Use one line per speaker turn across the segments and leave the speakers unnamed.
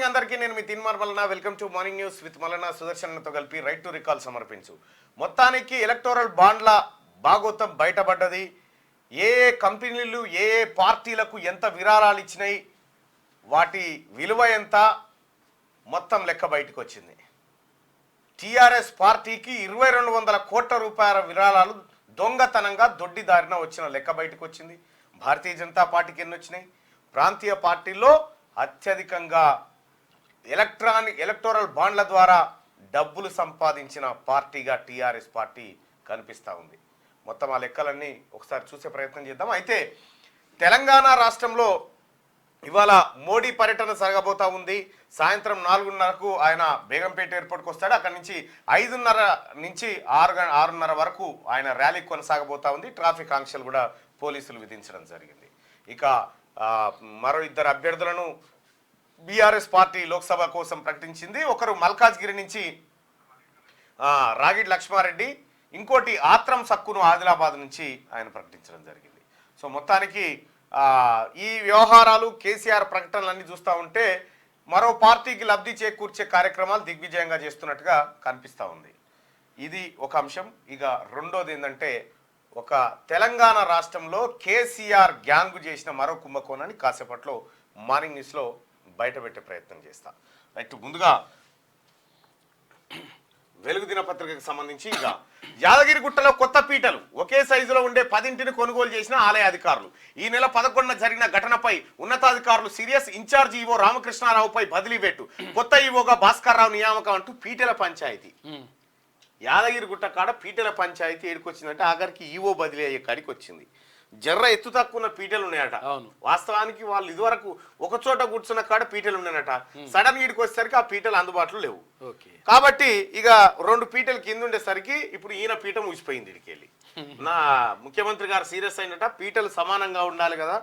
Morning అందరికీ. నేను మీ Teenmar Mallanna. Welcome to morning news with Mallanna. సుదర్శన్తో కలిపి రైట్ టు రికాల్ సమర్పించు. మొత్తానికి ఎలక్టోరల్ బాండ్ల భాగోతం బయటపడ్డది. ఏ కంపెనీలు ఏ పార్టీలకు ఎంత విరాళాలు ఇచ్చినాయి, వాటి విలువ ఎంత, మొత్తం లెక్క బయటకు వచ్చింది. టీఆర్ఎస్ పార్టీకి 2200 కోట్ల రూపాయల విరాళాలు దొంగతనంగా దొడ్డిదారిన వచ్చిన లెక్క బయటకు వచ్చింది. భారతీయ జనతా పార్టీకి ఎన్ని వచ్చినాయి? ప్రాంతీయ పార్టీల్లో అత్యధికంగా ఎలక్టోరల్ బాండ్ల ద్వారా డబ్బులు సంపాదించిన పార్టీగా టీఆర్ఎస్ పార్టీ కనిపిస్తూ ఉంది. మొత్తం ఆ లెక్కలన్నీ ఒకసారి చూసే ప్రయత్నం చేద్దాం. అయితే తెలంగాణ రాష్ట్రంలో ఇవాళ మోడీ పర్యటన జరగబోతా ఉంది. సాయంత్రం 4:30కు ఆయన బేగంపేట ఎయిర్పోర్ట్కి వస్తాడు. అక్కడి నుంచి 5:30 నుంచి 6:30 వరకు ఆయన ర్యాలీ కొనసాగబోతా ఉంది. ట్రాఫిక్ ఆంక్షలు కూడా పోలీసులు విధించడం జరిగింది. ఇక మరో 2 అభ్యర్థులను బీఆర్ఎస్ పార్టీ లోక్సభ కోసం ప్రకటించింది. ఒకరు మల్కాజ్గిరి నుంచి రాగిడి లక్ష్మారెడ్డి, ఇంకోటి ఆత్రం సక్కును ఆదిలాబాద్ నుంచి ఆయన ప్రకటించడం జరిగింది. సో మొత్తానికి ఈ వ్యవహారాలు, కేసీఆర్ ప్రకటనలన్నీ చూస్తూ ఉంటే మరో పార్టీకి లబ్ధి చేకూర్చే కార్యక్రమాలు దిగ్విజయంగా చేస్తున్నట్టుగా కనిపిస్తూ ఉంది. ఇది ఒక అంశం. ఇక రెండోది ఏంటంటే, ఒక తెలంగాణ రాష్ట్రంలో కేసీఆర్ గ్యాంగ్ చేసిన మరో కుంభకోణాన్ని కాసేపట్లో మార్నింగ్ న్యూస్లో బయటపెట్టే ప్రయత్నం చేస్తా. రైట్, ముందుగా వెలుగు దినపత్రికకు సంబంధించి ఇక యాదగిరిగుట్టలో కొత్త పీటలు, ఒకే సైజులో ఉండే 10 కొనుగోలు చేసిన ఆలయ అధికారులు. ఈ నెల 11న జరిగిన ఘటనపై ఉన్నతాధికారులు సీరియస్. ఇన్ఛార్జ్ ఈవో రామకృష్ణారావుపై బదిలీ పెట్టు, కొత్త ఈవోగా భాస్కర్ రావు నియామకం అంటూ పీటల పంచాయతీ. యాదగిరిగుట్ట కాడ పీటల పంచాయతీ ఏడుకొచ్చిందంటే ఆఖరికి ఈవో బదిలీ అయ్యే కాడికి వచ్చింది. జర్ర ఎత్తు తక్కువ పీటలు ఉన్నాయట. వాస్తవానికి వాళ్ళు ఇదివరకు ఒక చోట కూర్చున్న కాడ పీటలు ఉన్నాయట. సడన్ ఈడికి వచ్చేసరికి ఆ పీటలు అందుబాటులో లేవు. కాబట్టి ఇక 2 పీటలు కింద ఉండేసరికి ఇప్పుడు ఈయన పీఠం ఊసిపోయింది. ఇడికి వెళ్ళి నా ముఖ్యమంత్రి గారు సీరియస్ అయినట, పీటలు సమానంగా ఉండాలి కదా,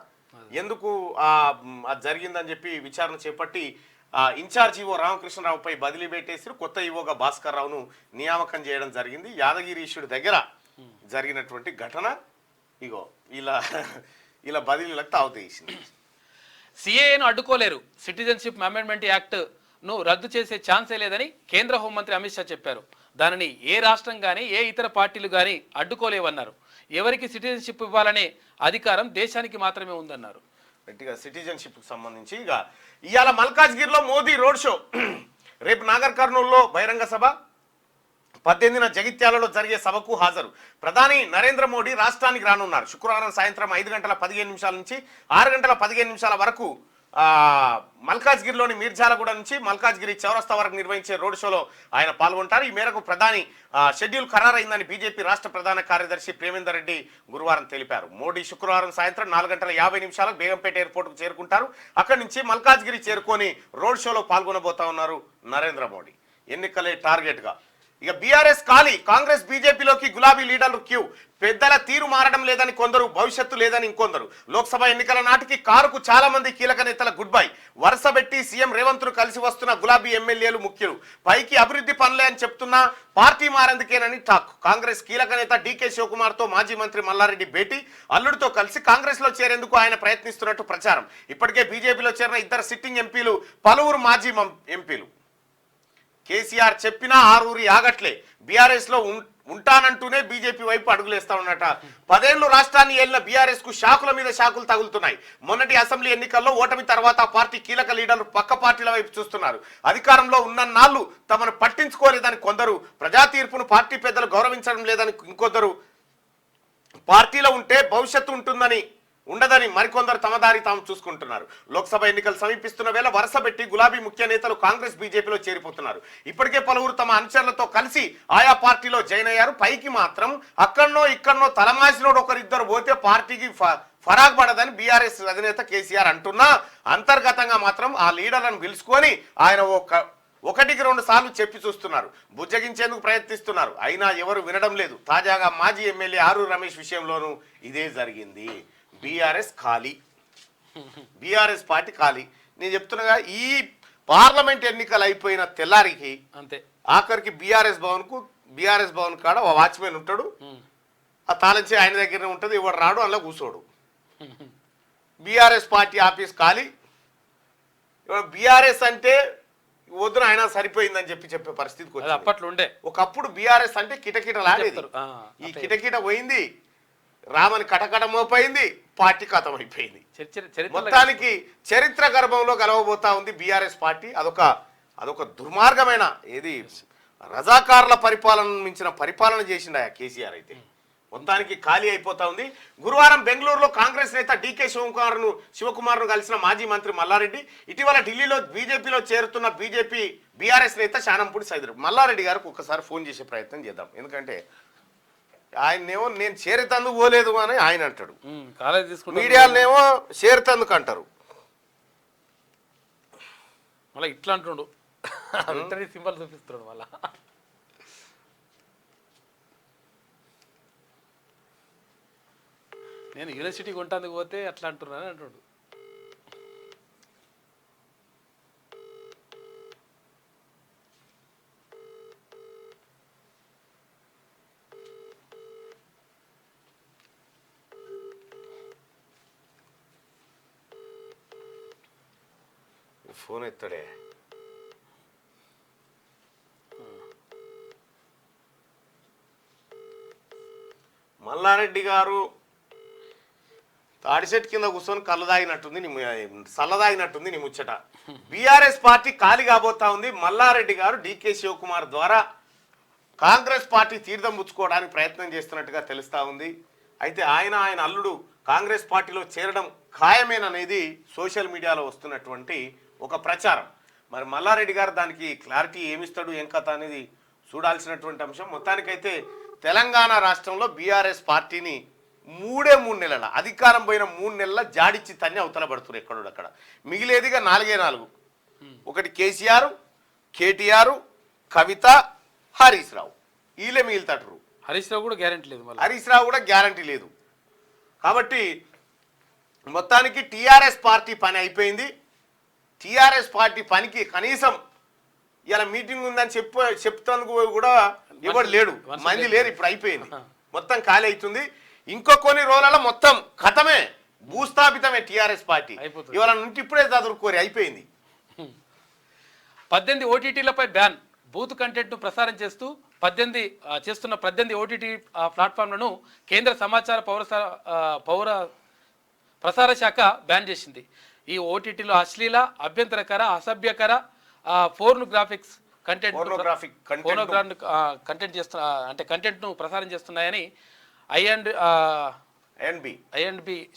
ఎందుకు అది జరిగిందని చెప్పి విచారణ చేపట్టి ఇన్ఛార్జ్ ఈవో రామకృష్ణరావుపై బదిలీ పెట్టేసి కొత్త ఈవోగా భాస్కర్ రావును నియామకం చేయడం జరిగింది. యాదగిరీశుడి దగ్గర జరిగినటువంటి ఘటన ఇగో ఇలా బదిలీలకు తావుతీసింది.
సిఏఏను అడ్డుకోలేరు, సిటిజన్షిప్ అమెండ్మెంట్ యాక్ట్ను రద్దు చేసే ఛాన్సే లేదని కేంద్ర హోంమంత్రి అమిత్ షా చెప్పారు. దానిని ఏ రాష్ట్రం కానీ ఏ ఇతర పార్టీలు కానీ అడ్డుకోలేవన్నారు. ఎవరికి సిటిజన్షిప్ ఇవ్వాలనే అధికారం దేశానికి మాత్రమే ఉందన్నారు.
గట్టిగా సిటిజన్షిప్కి సంబంధించి ఇక ఇవాళ మల్కాజ్గిరిలో మోదీ రోడ్ షో, రేపు నాగర్ కర్నూలులో బహిరంగ సభ, 18న జగిత్యాలలో జరిగే సభకు హాజరు. ప్రధాని నరేంద్ర మోడీ రాష్ట్రానికి రానున్నారు. శుక్రవారం సాయంత్రం 5:15 నుంచి 6:15 వరకు మల్కాజ్గిరిలోని మీర్జాలగూడ నుంచి మల్కాజ్గిరి చౌరస్తా వరకు నిర్వహించే రోడ్ షోలో ఆయన పాల్గొంటారు. ఈ మేరకు ప్రధాని షెడ్యూల్ ఖరారైందని బీజేపీ రాష్ట్ర ప్రధాన కార్యదర్శి ప్రేమేందర్ రెడ్డి గురువారం తెలిపారు. మోడీ శుక్రవారం సాయంత్రం 4:50 బేగంపేట ఎయిర్పోర్టుకు చేరుకుంటారు. అక్కడి నుంచి మల్కాజ్గిరి చేరుకొని రోడ్ షోలో పాల్గొనబోతా ఉన్నారు నరేంద్ర మోడీ. ఎన్నికలే టార్గెట్గా ఇక బీఆర్ఎస్ ఖాళీ, కాంగ్రెస్ బీజేపీలోకి గులాబీ లీడర్లు క్యూ. పెద్దల తీరు మారడం లేదని కొందరు, భవిష్యత్తు లేదని ఇంకొందరు. లోక్సభ ఎన్నికల నాటికి కారుకు చాలా మంది కీలక నేతల గుడ్ బై. వరుసబెట్టి సీఎం రేవంత్ ను కలిసి వస్తున్న గులాబీ ఎమ్మెల్యేలు ముఖ్యులు. పైకి అభివృద్ధి పనులే అని చెప్తున్నా పార్టీ మారేందుకేనని టాక్. కాంగ్రెస్ కీలక నేత డీకే శివకుమార్ తో మాజీ మంత్రి మల్లారెడ్డి భేటీ. అల్లుడితో కలిసి కాంగ్రెస్ లో చేరేందుకు ఆయన ప్రయత్నిస్తున్నట్టు ప్రచారం. ఇప్పటికే బీజేపీలో చేరిన 2 సిట్టింగ్ ఎంపీలు, పలువురు మాజీ ఎంపీలు. కేసీఆర్ చెప్పినా ఆరూరి ఆగట్లే. బీఆర్ఎస్ లో ఉంటానంటూనే బీజేపీ వైపు అడుగులేస్తా ఉన్నట. 10 ఏళ్లు రాష్ట్రాన్ని ఏలిన బీఆర్ఎస్ కు షాకుల మీద షాకులు తగులుతున్నాయి. మొన్నటి అసెంబ్లీ ఎన్నికల్లో ఓటమి తర్వాత పార్టీ కీలక లీడర్లు పక్క పార్టీల వైపు చూస్తున్నారు. అధికారంలో ఉన్నన్నాళ్ళు తమను పట్టించుకోలేదని కొందరు, ప్రజా తీర్పును పార్టీ పెద్దలు గౌరవించడం లేదని ఇంకొందరు, పార్టీలో ఉంటే భవిష్యత్తు ఉండదని మరికొందరు తమ దారి తాము చూసుకుంటున్నారు. లోక్సభ ఎన్నికలు సమీపిస్తున్న వేళ వరుసబెట్టి గులాబీ ముఖ్య నేతలు కాంగ్రెస్ బీజేపీలో చేరిపోతున్నారు. ఇప్పటికే పలువురు తమ అనుచరులతో కలిసి ఆయా పార్టీలో జాయిన్ అయ్యారు. పైకి మాత్రం అక్కడనో ఇక్కడనో తలమాసినోడు ఒకరిద్దరు పోతే పార్టీకి ఫరాక్ పడదని బీఆర్ఎస్ అధినేత కేసీఆర్ అంటున్నా, అంతర్గతంగా మాత్రం ఆ లీడర్లను పిలుచుకొని ఆయన 1-2 సార్లు చెప్పి చూస్తున్నారు, బుజ్జగించేందుకు ప్రయత్నిస్తున్నారు. అయినా ఎవరు వినడం లేదు. తాజాగా మాజీ ఎమ్మెల్యే ఆరూరి రమేష్ విషయంలోనూ ఇదే జరిగింది. బీఆర్ఎస్ ఖాళీ, బీఆర్ఎస్ పార్టీ ఖాళీ. నేను చెప్తున్నాగా, ఈ పార్లమెంట్ ఎన్నికలు అయిపోయిన తెల్లారికి అంతే ఆఖరికి బీఆర్ఎస్ భవన్ కాడ వాచ్మెన్ ఉంటాడు. ఆ తాళంచి ఆయన దగ్గరనే ఉంటుంది. ఎవడు రాడు, అందులో కూర్చోడు. బీఆర్ఎస్ పార్టీ ఆఫీస్ ఖాళీ. బీఆర్ఎస్ అంటే వద్దున ఆయన సరిపోయిందని చెప్పే పరిస్థితికి
అది
వచ్చింది.
అప్పట్లో ఉండే.
ఒకప్పుడు బీఆర్ఎస్ అంటే కిటకిటలాడేది.
చెప్తారు.
ఈ కిటకిట పోయింది, రామని కటకట మోపైంది, పార్టీ ఖతం అయిపోయింది. మొత్తానికి చరిత్ర గర్భంలో గెలవబోతా ఉంది బీఆర్ఎస్ పార్టీ. అదొక దుర్మార్గమైన ఏది రజాకారుల పరిపాలన మించిన పరిపాలన చేసిండు ఆ కేసీఆర్. అయితే మొత్తానికి ఖాళీ అయిపోతా ఉంది. గురువారం బెంగళూరులో కాంగ్రెస్ నేత డీకే శివకుమార్ను కలిసిన మాజీ మంత్రి మల్లారెడ్డి ఇటీవల ఢిల్లీలో బీజేపీలో చేరుతున్న బీఆర్ఎస్ నేత శానంపూడి సైదులు. మల్లారెడ్డి గారికి ఒక్కసారి ఫోన్ చేసే ప్రయత్నం చేద్దాం. ఎందుకంటే ఆయన్నేమో నేను చేరేతందుకు పోలేదు అని ఆయన అంటాడు, మీడియాలనేమో చేరేతందుకు అంటారు.
మళ్ళీ ఇట్లా అంటుండు, సింబల్ చూపిస్తున్నాడు. మళ్ళా నేను యూనివర్సిటీ కొంటానికి పోతే అట్లా అంటున్నాను అంటుండు.
ఫోన్ ఎత్తాడే. మల్లారెడ్డి గారు తాడిచెట్టు కింద కూర్చొని కళ్ళు దాగినట్టుంది, చల్లదాగినట్టుంది నీ ముచ్చట. బీఆర్ఎస్ పార్టీ ఖాళీ కాబోతా ఉంది. మల్లారెడ్డి గారు డీకే శివకుమార్ ద్వారా కాంగ్రెస్ పార్టీ తీర్థం పుచ్చుకోవడానికి ప్రయత్నం చేస్తున్నట్టుగా తెలుస్తా ఉంది. అయితే ఆయన అల్లుడు కాంగ్రెస్ పార్టీలో చేరడం ఖాయమేననేది సోషల్ మీడియాలో వస్తున్నటువంటి ఒక ప్రచారం. మరి మల్లారెడ్డి గారు దానికి క్లారిటీ ఏమిస్తాడు, ఏం కథ అనేది చూడాల్సినటువంటి అంశం. మొత్తానికైతే తెలంగాణ రాష్ట్రంలో బీఆర్ఎస్ పార్టీని 3 నెలల అధికారం పోయిన 3 నెలల జాడిచ్చి తన్ని అవతల పడుతున్నారు ఎక్కడోడక్కడ. మిగిలేదిగా 4. ఒకటి కేసీఆర్, కేటీఆర్, కవిత, హరీష్ రావు. వీళ్ళే మిగిలితారు.
హరీష్ రావు కూడా గ్యారంటీ లేదు.
హరీష్ రావు కూడా గ్యారంటీ లేదు. కాబట్టి మొత్తానికి టీఆర్ఎస్ పార్టీ పని అయిపోయింది. టీఆర్ఎస్ పార్టీ పనికి కనీసం ఇలా మీటింగ్ ఉందని చెప్తానికి కూడా ఎవరు లేడు, మంది లేరు. ఇప్పుడు అయిపోయింది, మొత్తం ఖాళీ అవుతుంది. ఇంకో కొన్ని రోజులలో మొత్తం ఖతమే, భూస్థాపితమే టీఆర్ఎస్ పార్టీ. ఇవాళ నుండి ఇప్పుడే చదువుకోరి అయిపోయింది.
18 ఓటీటీలపై బ్యాన్. బూత్ కంటెంట్ను ప్రసారం చేస్తూ 18 ఓటీటీ ప్లాట్ఫామ్లను కేంద్ర సమాచార పౌర ప్రసార శాఖ బ్యాన్ చేసింది. ఈ ఓటీటీలో అశ్లీల, అభ్యంతరకర, అసభ్యకర, ఫోర్నోగ్రాఫిక్ కంటెంట్ను ప్రసారం చేస్తున్నాయని ఐ&బి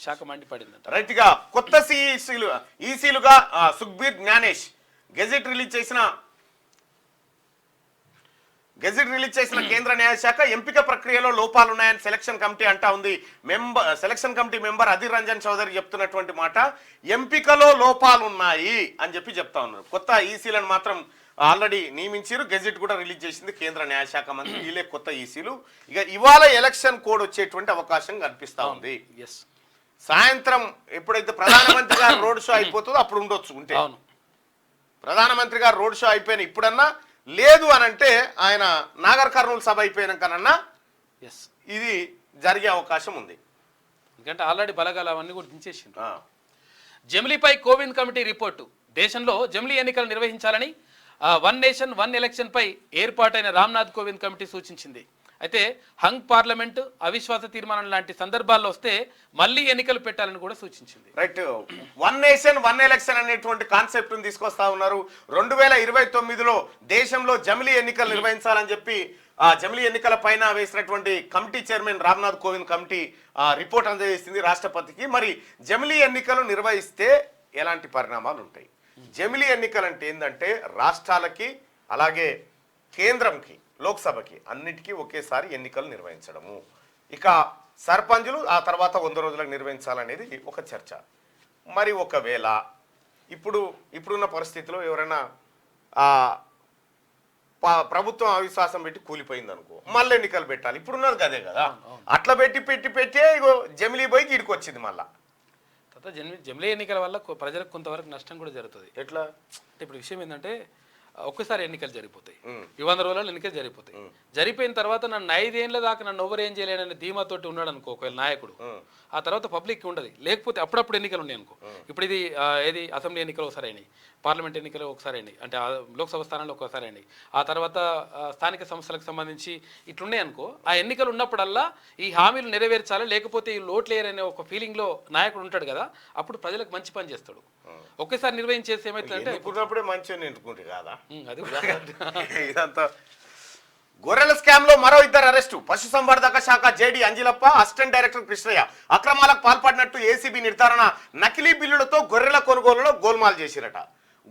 శాఖ మండిపడింది.
రైట్ గా కొత్త ఈసీలుగా సుఖ్బీర్ జ్ఞానేష్ గెజెట్ రిలీజ్ చేసిన కేంద్ర న్యాయశాఖ ఎంపిక ప్రక్రియలో లోపాలున్నాయని సెలక్షన్ కమిటీ అంటా ఉంది. Selection committee member Adhir Ranjan Chowdhury చెప్తున్నటువంటి మాట, ఎంపికలో లోపాలున్నాయి అని చెప్తా ఉన్నారు. కొత్త ఈసీలను మాత్రం ఆల్రెడీ నియమించారు, గెజెట్ కూడా రిలీజ్ చేసింది కేంద్ర న్యాయశాఖ మంత్రి. వీళ్ళే కొత్త ఈసీలు. ఇక ఇవాళ ఎలక్షన్ కోడ్ వచ్చేటువంటి అవకాశం కనిపిస్తా ఉంది. సాయంత్రం ఎప్పుడైతే ప్రధానమంత్రి గారు రోడ్ షో అయిపోతుందో అప్పుడు ఉండొచ్చు. ఉంటే ప్రధానమంత్రి గారు రోడ్ షో అయిపోయిన ఇప్పుడన్నా, లేదు అని అంటే ఆయన నాగర్ కర్నూలు సభ అయిపోయినాకనన్నా ఇది జరిగే అవకాశం ఉంది.
ఎందుకంటే ఆల్రెడీ బలగాలు అవన్నీ కూడా దించేసింది. జమిలీపై కోవింద్ కమిటీ రిపోర్టు. దేశంలో జమిలీ ఎన్నికలు నిర్వహించాలని వన్ నేషన్ వన్ ఎలక్షన్ పై ఏర్పాటైన రామ్నాథ్ కోవింద్ కమిటీ సూచించింది. అయితే హంగ్ పార్లమెంటు, అవిశ్వాస తీర్మానం లాంటి సందర్భాల్లో వస్తే మళ్ళీ ఎన్నికలు పెట్టాలని కూడా సూచించింది.
Right, one nation one election అనేటువంటి కాన్సెప్ట్ తీసుకొస్తా ఉన్నారు. 2029లో దేశంలో జమిలీ ఎన్నికలు నిర్వహించాలని చెప్పి జమిలీ ఎన్నికల పైన వేసినటువంటి committee chairman Ramnath Kovind committee report అందజేసింది రాష్ట్రపతికి. మరి జమిలీ ఎన్నికలు నిర్వహిస్తే ఎలాంటి పరిణామాలు ఉంటాయి? జమిలీ ఎన్నికలు అంటే ఏంటంటే రాష్ట్రాలకి అలాగే కేంద్రంకి లోక్సభకి అన్నిటికీ ఒకేసారి ఎన్నికలు నిర్వహించడము. ఇక సర్పంచులు ఆ తర్వాత 100 రోజులకు నిర్వహించాలనేది ఒక చర్చ. మరి ఒకవేళ ఇప్పుడున్న పరిస్థితిలో ఎవరైనా ప్రభుత్వం అవిశ్వాసం పెట్టి కూలిపోయింది అనుకో, మళ్ళీ ఎన్నికలు పెట్టాలి. ఇప్పుడున్నది కదే కదా, అట్లా పెట్టే ఇగో జమిలీ పోయి గీడికి వచ్చింది. మళ్ళా
జమిలీ ఎన్నికల వల్ల ప్రజలకు కొంతవరకు నష్టం కూడా జరుగుతుంది.
ఎట్లా
అంటే ఇప్పుడు విషయం ఏంటంటే ఒక్కసారి ఎన్నికలు జరిగిపోతాయి, ఈ 100 రోజులలో ఎన్నికలు జరిగిపోతాయి. జరిపోయిన తర్వాత నన్ను 5 ఏళ్ళ దాకా నన్ను ఎవరు ఏం చేయలేనని ధీమాతోటి ఉన్నాడు అనుకో ఒకవేళ నాయకుడు, ఆ తర్వాత పబ్లిక్ ఉండదు. లేకపోతే అప్పుడప్పుడు ఎన్నికలు ఉన్నాయి అనుకో, ఇప్పుడు ఇది ఏది అసెంబ్లీ ఎన్నికలు ఒకసారి అయినాయి, పార్లమెంట్ ఎన్నికలు ఒకసారి అయినాయి, అంటే లోక్సభ స్థానాలు ఒకసారి అయినాయి, ఆ తర్వాత స్థానిక సంస్థలకు సంబంధించి ఇట్లున్నాయి అనుకో, ఆ ఎన్నికలు ఉన్నప్పుడల్లా ఈ హామీలు నెరవేర్చాలి, లేకపోతే ఈ లోట్లేరనే ఒక ఫీలింగ్లో నాయకుడు ఉంటాడు కదా, అప్పుడు ప్రజలకు మంచి పని చేస్తాడు. ఒకేసారి నిర్వహించేసి ఏమైతుందంటే
ఎన్నుకున్నప్పుడే మంచిగా ఎన్నుకుంటే కాదా
అది
ఇదంతా. గొర్రెల స్కామ్ లో మరో 2 అరెస్టు. పశుసంవర్ధక శాఖ JD Anjilappa, assistant director Krishnaiah అక్రమాలకు పాల్పడినట్టు ఏసీబీ నిర్ధారణ. నకిలీ బిల్లులతో గొర్రెల కొనుగోలులో గోల్మాల్ చేసిరట.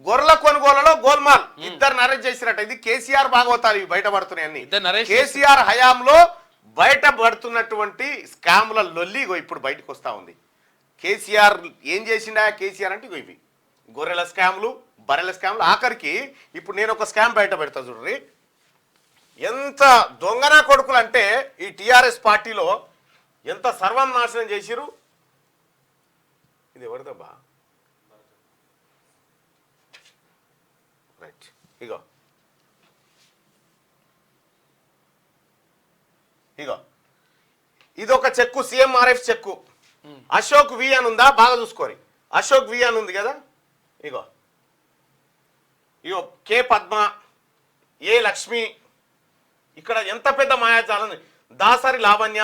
గొర్రెల కొనుగోలులో గోల్మాల్, 2 అరెస్ట్ చేసిరట. ఇది కేసీఆర్ భాగవతాలు ఇవి బయటపడుతున్నాయన్ని. కేసీఆర్ హయాంలో బయటపడుతున్నటువంటి స్కామ్ల లొల్లి ఇప్పుడు బయటకు వస్తా ఉంది. కేసీఆర్ ఏం చేసిండా? కేసీఆర్ అంటే ఇవి గొర్రెల స్కామ్లు, బర్రెల స్కామ్లు, ఆఖరికి ఇప్పుడు నేను ఒక స్కామ్ బయట పెడతా చూడండి. ఎంత దొంగన కొడుకులు అంటే ఈ టిఆర్ఎస్ పార్టీలో ఎంత సర్వం నాశనం చేసిరు. ఇది ఎవరిదబ్బా? రైట్, ఇగో ఇది ఒక చెక్కు, సిఎంఆర్ఎఫ్ చెక్కు. అశోక్ వి అని ఉందా? బాగా చూసుకోరి. అశోక్ వి అని ఉంది కదా, ఇగో కే పద్మ, ఏ లక్ష్మి, ఇక్కడ ఎంత పెద్ద మాయాజాలం. దాసరి లావణ్య,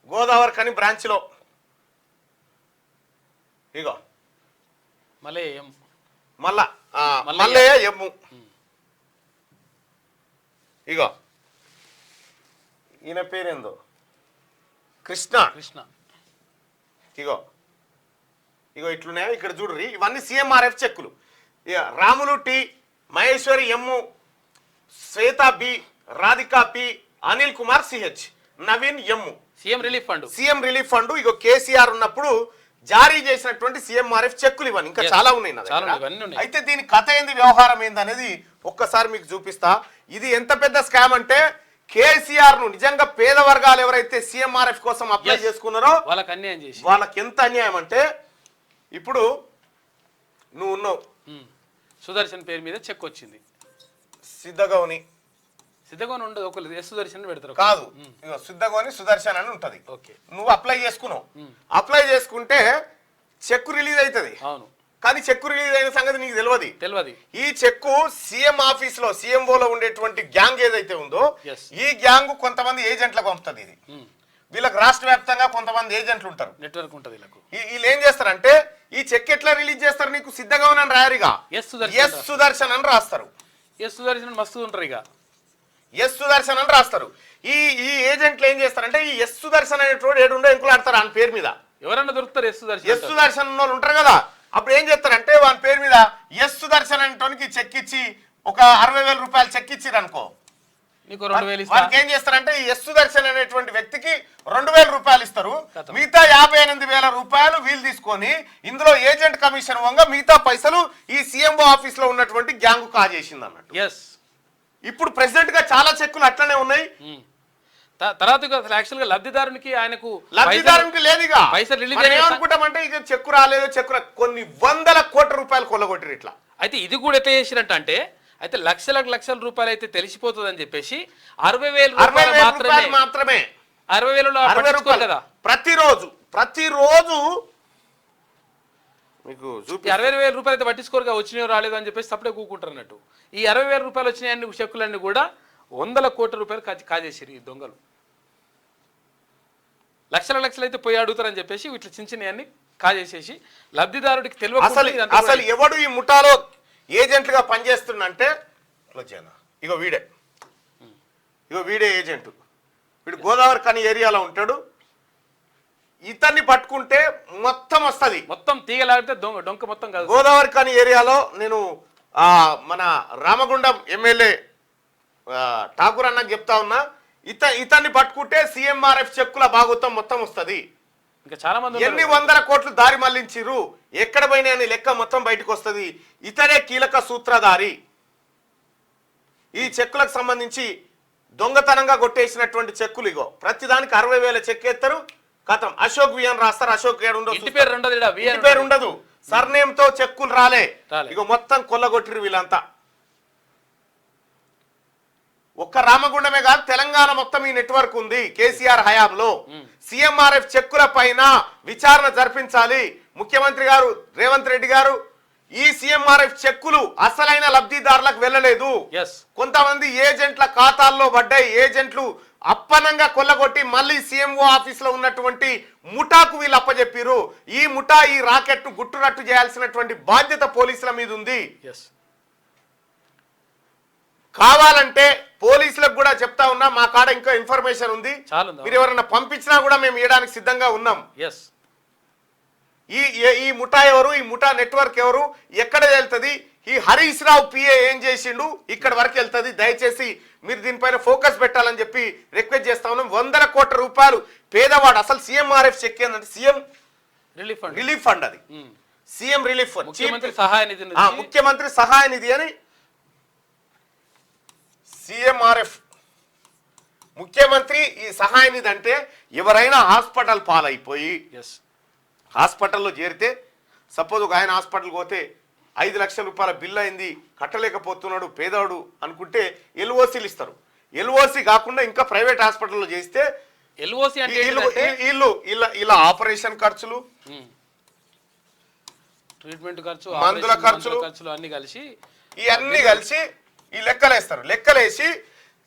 గోదావరి కని బ్రాంచ్లో, ఇగో మల్లయ్య ఎమ్ము, ఇగో ఈయన పేరేందో కృష్ణ. ఇగో ఇట్లున్నాయో ఇక్కడ చూడ్రి. ఇవన్నీ సిఎంఆర్ఎఫ్ చెక్కులు. Ramulu T, Maheshwari M, Shweta B, Radhika P, Anil Kumar CH, Naveen M.
CM relief fund
ఇగో కేసీఆర్ ఉన్నప్పుడు జారీ చేసినటువంటి సిఎంఆర్ఎఫ్ చెక్కులు ఇవన్నీ. ఇంకా చాలా ఉన్నాయి నా దగ్గర. అయితే దీని కథ ఏంది, వ్యవహారం ఏంది అనేది ఒక్కసారి మీకు చూపిస్తా. ఇది ఎంత పెద్ద స్కామ్ అంటే కేసీఆర్ ను నిజంగా పేద వర్గాలు ఎవరైతే సిఎంఆర్ఎఫ్ కోసం అప్లై చేసుకున్నారో వాళ్ళకి ఎంత అన్యాయం అంటే, ఇప్పుడు నువ్వు ఉన్నావు,
సుదర్శన్ పేరు మీద చెక్ వచ్చింది,
సిద్ధగౌని
ఉండదు, ఒక సుదర్శన్ పెడతారు
కాదు, సిద్ధగౌని సుదర్శన్ అని ఉంటది. నువ్వు అప్లై చేసుకున్నావు, అప్లై చేసుకుంటే చెక్ రిలీజ్ అవుతుంది.
అవును,
కానీ చెక్కు రిలీజ్ అయిన సంగతి నీకు తెలియదు. ఈ చెక్కు సీఎం ఆఫీస్ లో, సీఎంఓలో ఉండేటువంటి గ్యాంగ్ ఏదైతే ఉందో, ఈ గ్యాంగ్ కొంతమంది ఏజెంట్లకు పంపుతుంది. ఇది వీళ్ళకి రాష్ట్ర వ్యాప్తంగా కొంతమంది ఏజెంట్లు ఉంటారు,
నెట్వర్క్ ఉంటుంది.
వీళ్ళు ఏం చేస్తారంటే ఈ చెక్ ఎట్లా రిలీజ్ చేస్తారు, నీకు సిద్ధగౌని అని రాయరుగా, ఎస్ సుదర్శన్ అని రాస్తారు.
ఎస్ సుదర్శన్ మస్తు ఉంటారు, ఇక
ఎస్ సుదర్శన్ అని రాస్తారు. ఈ ఏజెంట్లు ఏం చేస్తారంటే ఈ ఎస్ సుదర్శన్ అనేటువంటి ఏడుండో ఎంకులు ఆడతారు ఆయన పేరు మీద.
ఎవరన్నా దొరుకుతారు ఎస్
సుదర్శన్ ఉన్న వాళ్ళు ఉంటారు కదా, అప్పుడు ఏం చేస్తారంటే వాని పేరు మీద ఎస్ సుదర్శన్ అనేటోనికి చెక్ ఇచ్చి ఒక 60,000 రూపాయలు చెక్ ఇచ్చిరు అనుకో, వారికి ఏం చేస్తారంటే ఈ ఎస్ సుదర్శన్ అనేటువంటి వ్యక్తికి 2,000 రూపాయలు ఇస్తారు. మిగతా 58,000 రూపాయలు వీళ్ళు తీసుకొని ఇందులో ఏజెంట్ కమిషన్ వంగ మిగతా పైసలు ఈ సీఎంఓ ఆఫీస్ లో ఉన్నటువంటి గ్యాంగ్ కాజేసింది అన్నట్టు. ఇప్పుడు ప్రెసిడెంట్ గా చాలా చెక్కులు అట్లనే ఉన్నాయి.
తర్వాత యాక్చువల్ గా లబ్ధిదారునికి
లేదుగా పైసలు ఏమనుకుంటామంటే ఇక చెక్కు రాలేదు, కొన్ని 100 కోట్ల రూపాయలు కొల్లగొట్టిరు ఇట్లా.
అయితే ఇది కూడా ఎట్లా చేసినట్టు అంటే, అయితే లక్షల రూపాయలు అయితే తెలిసిపోతుంది అని చెప్పేసి 60,000
మాత్రమే
60,000 కదా
ప్రతిరోజు మీకు
60,000 రూపాయలు అయితే పట్టించుకోరుగా వచ్చినాయో రాలేదు అని చెప్పేసి అప్పుడే కూకుంటారు అన్నట్టు. ఈ 60,000 రూపాయలు వచ్చినాయన్ని చెక్కులన్నీ కూడా 100 కోట్ల రూపాయలు కాజేసారు ఈ దొంగలు. లక్షలు అయితే పోయి అడుగుతారని చెప్పేసి ఇట్లా చిన్న కాజేసేసి లబ్ధిదారుడికి తెలియదు.
అసలు ఎవడు ఈ ముఠాలో ఏజెంట్లుగా పనిచేస్తుందంటే ఇగో వీడే ఏజెంట్. వీడు గోదావరి కని ఏరియాలో ఉంటాడు. ఇతన్ని పట్టుకుంటే మొత్తం వస్తుంది,
మొత్తం తీగలాడితే డొంక మొత్తం కాదు.
గోదావరి కని ఏరియాలో నేను మన రామగుండం ఎమ్మెల్యే ఠాకూర్ అన్నకు చెప్తా ఉన్నా, ఇతన్ని పట్టుకుంటే సిఎంఆర్ఎఫ్ చెక్కుల భాగోతం మొత్తం వస్తుంది.
ఇంకా చాలా మంది
ఎన్ని 100 కోట్లు దారి మళ్లించిరు, ఎక్కడ పోయినా అని లెక్క మొత్తం బయటకు వస్తుంది. ఇతనే కీలక సూత్రధారి. ఈ చెక్కులకు సంబంధించి దొంగతనంగా కొట్టేసినటువంటి చెక్కులు ఇగో ప్రతిదానికి 60,000 చెక్ ఎత్తారు, కథం అశోక్ వి అని రాస్తారు. అశోక్
పేరు ఉండదు,
ఉండదు. సర్నేమ్ తో చెక్కులు రాలే.
రాలే.
ఇక మొత్తం కొల్లగొట్టిరు వీళ్ళంతా. ఒక్క రామగుండమే కాదు, తెలంగాణ మొత్తం ఈ నెట్వర్క్ ఉంది. కేసీఆర్ హయాంలో సీఎంఆర్ఎఫ్ చెక్కుల పైన విచారణ జరిపించాలి. ముఖ్యమంత్రి గారు రేవంత్ రెడ్డి గారు ఈ సీఎంఆర్ఎఫ్ చెక్కులు అసలైన లబ్ధిదారులకు వెళ్ళలేదు. కొంతమంది ఏజెంట్ల ఖాతాల్లో పడ్డాయి. ఏజెంట్లు అప్పనంగా కొల్లగొట్టి మళ్ళీ సీఎంఓ ఆఫీస్ లో ఉన్నటువంటి ముఠాకు వీళ్ళు అప్పచెప్పిరు. ఈ ముఠా ఈ రాకెట్ గుట్టురట్టు చేయాల్సినటువంటి బాధ్యత పోలీసుల మీద ఉంది. కావాలంటే పోలీసులకు కూడా చెప్తా ఉన్నా, మా కాడ ఇంకా ఇన్ఫర్మేషన్ ఉంది, మీరు ఎవరైనా పంపించినా కూడా మేము ఇవ్వడానికి సిద్ధంగా ఉన్నాం. ఈ ముఠా ఎవరు, ఈ ముఠా నెట్వర్క్ ఎవరు, ఎక్కడ వెళ్తుంది, ఈ హరీష్ రావు పిఏ ఏం చేసిండు, ఇక్కడ వరకు వెళ్తుంది. దయచేసి మీరు దీనిపైన ఫోకస్ పెట్టాలని చెప్పి రిక్వెస్ట్ చేస్తా ఉన్నాం. 100 కోట్ల రూపాయలు పేదవాడు. అసలు సీఎంఆర్ఎఫ్ చెక్ ఏంటంటే సీఎం రిలీఫ్ ఫండ్. అది సీఎం రిలీఫ్ ఫండ్, ముఖ్యమంత్రి సహాయ నిధి అని సీఎంఆర్ఎఫ్. ముఖ్యమంత్రి ఈ సహాయ నిధి అంటే ఎవరైనా హాస్పిటల్ పాలైపోయి హాస్పిటల్లో చేరితే, సపోజ్ ఒక ఆయన హాస్పిటల్కి పోతే 5 లక్షల రూపాయల బిల్ అయింది, కట్టలేకపోతున్నాడు పేదవాడు అనుకుంటే ఎల్ఓసీలు ఇస్తారు. ఎల్ఓసీ కాకుండా ఇంకా ప్రైవేట్ హాస్పిటల్లో చేస్తే ఇలా ఆపరేషన్ ఖర్చులు,
ట్రీట్మెంట్ ఖర్చు,
మందుల ఖర్చులు
అన్ని కలిసి
ఇవన్నీ కలిసి ఈ లెక్కలేస్తారు. లెక్కలేసి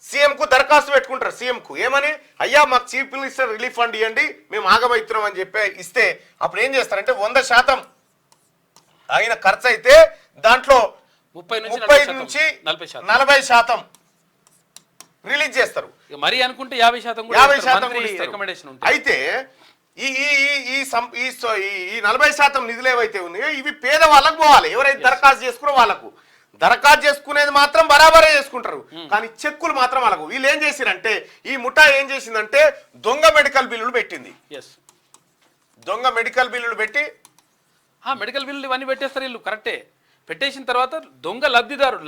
సీఎం కు దరఖాస్తు పెట్టుకుంటారు. సీఎం కు ఏమని, అయ్యా మాకు చీఫ్ మినిస్టర్ రిలీఫ్ ఫండ్ ఇవ్వండి, మేము ఆగమవుతున్నాం అని చెప్పి ఇస్తే అప్పుడు ఏం చేస్తారంటే 100% అయిన ఖర్చు అయితే దాంట్లో 30 నుంచి 40% రిలీజ్ చేస్తారు.
మరి అనుకుంటే 50%
అయితే ఈ 40% నిధులు ఏవైతే ఉన్నాయో ఇవి పేదవాళ్ళకు పోవాలి. ఎవరైతే దరఖాస్తు చేసుకున్నారో వాళ్ళకు. దరఖాస్తు చేసుకునేది మాత్రం బరాబరే చేసుకుంటారు, కానీ చెక్కులు మాత్రం వాళ్ళకు. వీళ్ళు ఏం చేసిరంటే, ఈ ముఠా ఏం చేసిందంటే దొంగ మెడికల్ బిల్లులు పెట్టింది. దొంగ మెడికల్ బిల్లులు పెట్టి
మెడికల్ బిల్లులు ఇవన్నీ పెట్టేస్తారు వీళ్ళు. కరెక్టే, పెట్టేసిన తర్వాత దొంగ లబ్ధిదారుడు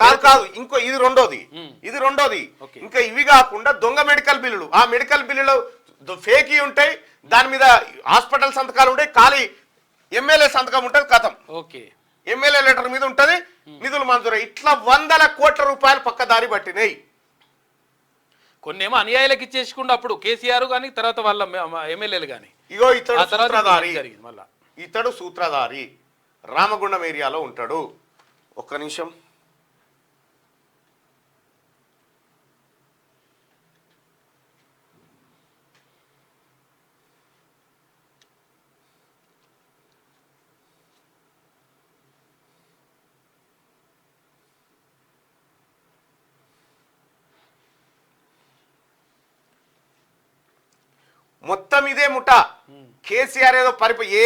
కాదు. ఇంకో ఇది రెండోది. ఇంకా ఇవి కాకుండా దొంగ మెడికల్ బిల్లులు. ఆ మెడికల్ బిల్లులు ఫేక్ ఉంటాయి, దాని మీద హాస్పిటల్ సంతకాలు ఉంటాయి, ఖాళీ ఎమ్మెల్యే సంతకం ఉంటుంది, కథం. ఎమ్మెల్యే లెటర్ మీద ఉంటది, నిధులు మంజూరు. ఇట్లా 100 కోట్ల రూపాయలు పక్కదారి పట్టినాయి.
కొన్నేమో అనుయాయులకు ఇచ్చేసుకుండా అప్పుడు కేసీఆర్ కానీ తర్వాత వాళ్ళ ఎమ్మెల్యేలు కానీ.
ఇగో ఇతడు సూత్రధారి రామగుండం ఏరియాలో ఉంటాడు. ఒక్క నిమిషం. మొత్తం ఇదే ముఠా. కేసీఆర్ ఏదో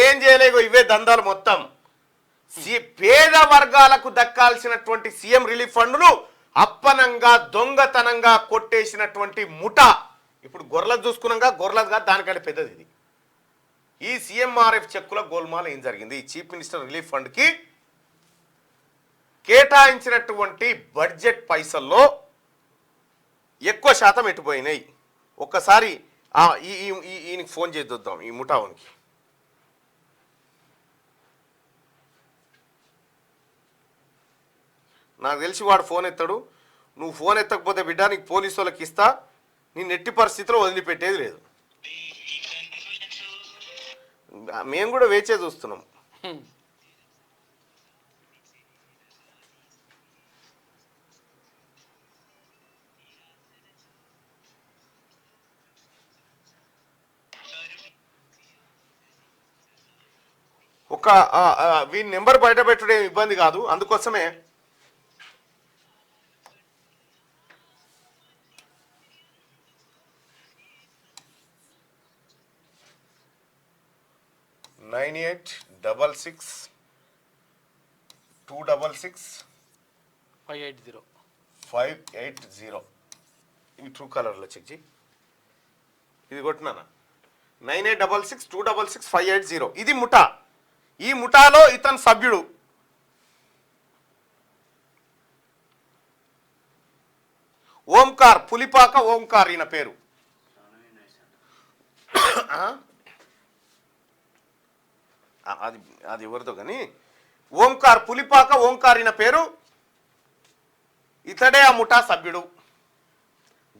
ఏం చేయలేగో ఇవే దందాలు మొత్తం. పేద వర్గాలకు దక్కాల్సినటువంటి సీఎం రిలీఫ్ ఫండ్ను అప్పనంగా దొంగతనంగా కొట్టేసినటువంటి ముఠా. ఇప్పుడు గొర్రెలు చూసుకున్నాగా, గొర్రెలు కాదు దానికంటే పెద్దది ఇది. ఈ సీఎంఆర్ఎఫ్ చెక్కుల గోల్మాల్ ఏం జరిగింది? ఈ చీఫ్ మినిస్టర్ రిలీఫ్ ఫండ్కి కేటాయించినటువంటి బడ్జెట్ పైసల్లో ఎక్కువ శాతం ఎట్టుపోయినాయి. ఒక్కసారి ఈయనకి ఫోన్ చేద్దాం, ఈ ముఠావునికి. నాకు తెలిసి వాడు ఫోన్ ఎత్తాడు. నువ్వు ఫోన్ ఎత్తకపోతే బిడ్డ నీకు పోలీసు వాళ్ళకి ఇస్తా, నేను ఎట్టి పరిస్థితిలో వదిలిపెట్టేది లేదు. మేము కూడా వేచే చూస్తున్నాం. వీని నెంబర్ బయట పెట్టడం ఇబ్బంది కాదు, అందుకోసమే (9866266580) ఇవి ట్రూ కలర్లో చెక్ చేయి. ఇది కొట్టినా 9866266580. ఇది ముఠా. ఈ ముఠాలో ఇతను సభ్యుడు. ఓంకార్, పులిపాక ఓంకార్ ఈయన పేరు. అది అది ఎవరితో కానీ ఓంకార్ పులిపాక ఓంకార్ ఈయన పేరు, ఇతడే ఆ ముఠా సభ్యుడు.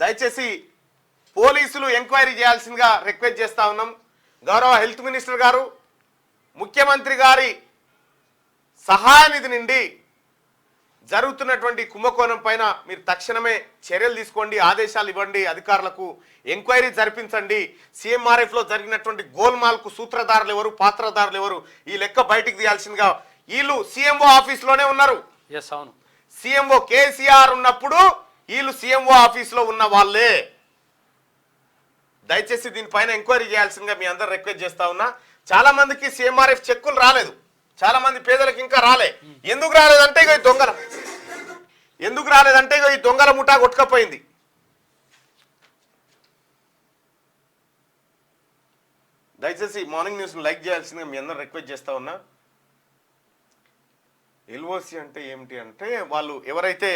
దయచేసి పోలీసులు ఎంక్వైరీ చేయాల్సిందిగా రిక్వెస్ట్ చేస్తా ఉన్నాం. గౌరవ హెల్త్ మినిస్టర్ గారు, ముఖ్యమంత్రి గారి సహాయ నిధి నుండి జరుగుతున్నటువంటి కుంభకోణం పైన మీరు తక్షణమే చర్యలు తీసుకోండి, ఆదేశాలు ఇవ్వండి, అధికారులకు ఎంక్వైరీ జరిపించండి. సీఎంఆర్ఎఫ్లో జరిగినటువంటి గోల్మాల్కు సూత్రధారులు ఎవరు, పాత్రధారులు ఎవరు, ఈ లెక్క బయటికి తీయాల్సిందిగా. వీళ్ళు సీఎంఓ ఆఫీస్లోనే ఉన్నారు.
ఎస్, అవును.
సీఎంఓ కేసీఆర్ ఉన్నప్పుడు వీళ్ళు సీఎంఓ ఆఫీస్లో ఉన్న వాళ్ళే. దయచేసి దీనిపైన ఎంక్వైరీ చేయాల్సిందిగా మీ అందరు రిక్వెస్ట్ చేస్తా ఉన్నా. చాలా మందికి సీఎంఆర్ఎఫ్ చెక్కులు రాలేదు, చాలా మంది పేదలకు ఇంకా రాలే. ఎందుకు రాలేదంటే ఇక ఈ దొంగల ఈ దొంగల ముఠా కొట్టుకపోయింది. దయచేసి మార్నింగ్ న్యూస్ లైక్ చేయాల్సిందిగా మీ అందరూ రిక్వెస్ట్ చేస్తా ఉన్నా. ఎల్ఓసి అంటే ఏమిటి అంటే, వాళ్ళు ఎవరైతే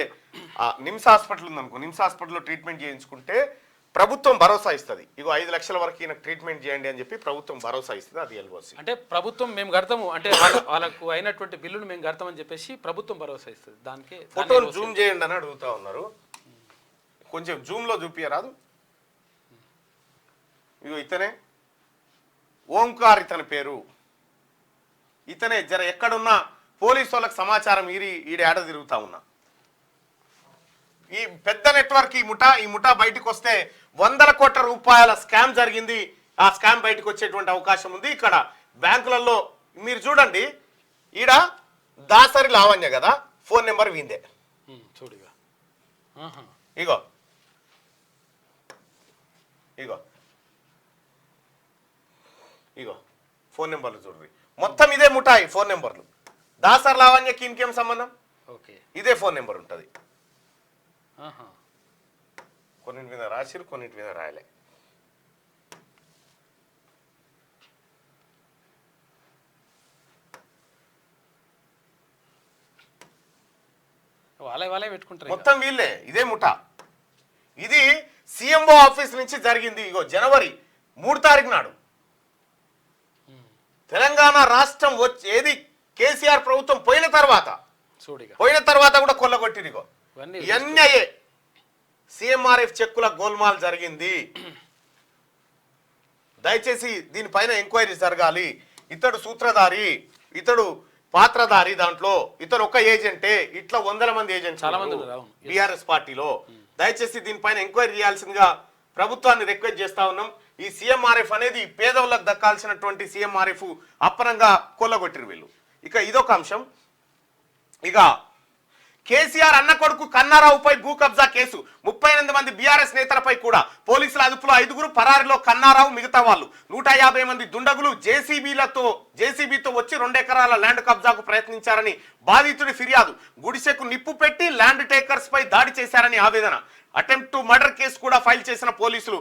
నిమ్స్ హాస్పిటల్ ఉందనుకో, నిమ్స్ హాస్పిటల్లో ట్రీట్మెంట్ చేయించుకుంటే ప్రభుత్వం భరోసా ఇస్తుంది. ఇగో 5 లక్షల వరకు ఈయన ట్రీట్మెంట్ చేయండి అని చెప్పి ప్రభుత్వం భరోసా ఇస్తుంది. అది ఎల్ఓసి
అంటే ప్రభుత్వం మేము కడతాము అంటే వాళ్ళకు అయినటువంటి బిల్లును మేము కడతామని చెప్పేసి ప్రభుత్వం భరోసా ఇస్తుంది. దానికి
ఫోటోలు జూమ్ చేయండి అని అడుగుతా ఉన్నారు. కొంచెం జూమ్లో చూపియరాదు. ఇగో ఇతనే ఓంకార్, ఇతని పేరు. ఇతనే జర ఎక్కడున్నా పోలీసు వాళ్ళకి సమాచారం ఈడ ఏడ తిరుగుతా ఉన్నా. ఈ పెద్ద నెట్వర్క్ ఈ ముఠా బయటకు వస్తే 100 కోట్ల రూపాయల స్కామ్ జరిగింది. ఆ స్కామ్ బయటకు వచ్చేటువంటి అవకాశం ఉంది. ఇక్కడ బ్యాంకులలో మీరు చూడండి, ఈడ దాసరి లావణ్య కదా, ఫోన్ నెంబర్ వీందే.
చూడిగా
ఇగో ఇగో ఇగో ఫోన్ నెంబర్లు చూడండి, మొత్తం ఇదే ముఠాయి ఫోన్ నెంబర్లు. దాసరి లావణ్యకి ఇంకేం సంబంధం?
ఓకే,
ఇదే ఫోన్ నెంబర్ ఉంటుంది. కొన్నింటి మీద రాసిరు, కొన్నింటి మీద రాయలే.
వాళ్ళే పెట్టుకుంటారు
మొత్తం వీళ్ళే, ఇదే ముఠా. ఇది సీఎంఓ ఆఫీస్ నుంచి జరిగింది. ఇగో జనవరి 3 తారీఖు నాడు తెలంగాణ రాష్ట్రం ఏది కేసీఆర్ ప్రభుత్వం పోయిన తర్వాత కూడా కొల్లగొట్టిరు. ఇగో ఇవన్నీ అయ్యే సీఎంఆర్ఎఫ్ చెక్కుల గోల్మాల్ జరిగింది. దయచేసి దీనిపైన ఎంక్వైరీ జరగాలి. ఇతడు సూత్రధారి, ఇతడు పాత్రధారి, దాంట్లో ఇతడు ఒక ఏజెంటే, ఇట్లా 100 మంది ఏజెంట్స్ బీఆర్ఎస్ పార్టీలో. దయచేసి దీనిపైన ఎంక్వైరీ చేయాల్సిందిగా ప్రభుత్వాన్ని రిక్వెస్ట్ చేస్తా ఉన్నాం. ఈ సీఎంఆర్ఎఫ్ అనేది పేదవులకు దక్కాల్సినటువంటి సీఎంఆర్ఎఫ్ అప్పనంగా కొల్లగొట్టిరు వీళ్ళు. ఇక ఇదొక అంశం. ఇక కేసీఆర్ అన్న కొడుకు కన్నారావుపై భూ కబ్జా కేసు, 38 మంది బీఆర్ఎస్ నేతలపై కూడా పోలీసుల అదుపులో 5గురు పరారిలో కన్నారావు, మిగతా వాళ్ళు 150 మంది దుండగులు జేసీబీతో వచ్చి 2 ఎకరాల ల్యాండ్ కబ్జాకు ప్రయత్నించారని బాధితుడి ఫిర్యాదు. గుడిసెకు నిప్పు పెట్టి ల్యాండ్ టేకర్స్ పై దాడి చేశారని ఆవేదన. అటెంప్ట్ టు మర్డర్ కేసు కూడా ఫైల్ చేసిన పోలీసులు.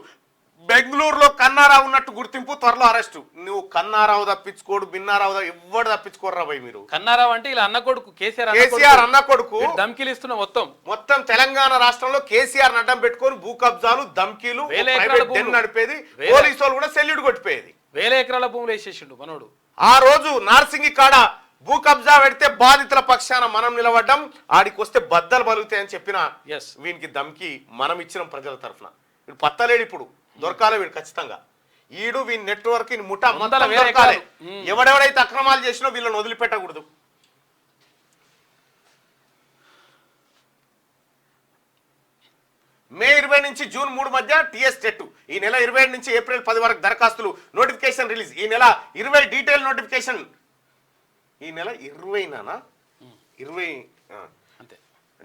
బెంగళూరులో కన్నారావు ఉన్నట్టు గుర్తింపు, త్వరలో అరెస్టు. నువ్వు కన్నారావు తప్పించుకోడు, బిన్నారావు ఎవడు తప్పించుకోర్రా భయ్ మీరు.
కన్నారావు అంటే ఇలా అన్న కొడుకు,
కేసీఆర్ అన్న కొడుకు.
ధమ్కీలు ఇస్తున్న మొత్తం
తెలంగాణ రాష్ట్రంలో కేసీఆర్ అడ్డం పెట్టుకొని భూ కబ్జాలు, ధమ్కీలు నడిపేది. పోలీసు వాళ్ళు కూడా సెల్యూట్ కొట్టిపోయేది.
1000 ఎకరాల భూములు వేసేసిండు మనోడు.
ఆ రోజు నార్సింగి కాడ భూ కబ్జా పెడితే బాధితుల పక్షాన మనం నిలబడ్డం, ఆడికి వస్తే బద్దలు బలుగుతాయని చెప్పిన వీనికి దమ్కి మనం ఇచ్చిన ప్రజల తరఫున. వీడు పత్తలేడు, ఇప్పుడు దొరకాలి వీడు ఖచ్చితంగా. ఈడు వీని నెట్వర్క్ ముఠా మొత్తం దొరకాలి. ఎవడెవడైతే అక్రమాలు చేసినో వీళ్ళని వదిలిపెట్టకూడదు. మే 20 నుంచి జూన్ 3 మధ్య టీఎస్ టెట్. ఈ నెల 27 నుంచి ఏప్రిల్ 10 వరకు దరఖాస్తులు, నోటిఫికేషన్ రిలీజ్. ఈ నెల 20 డీటెయిల్ నోటిఫికేషన్. ఈ నెల 20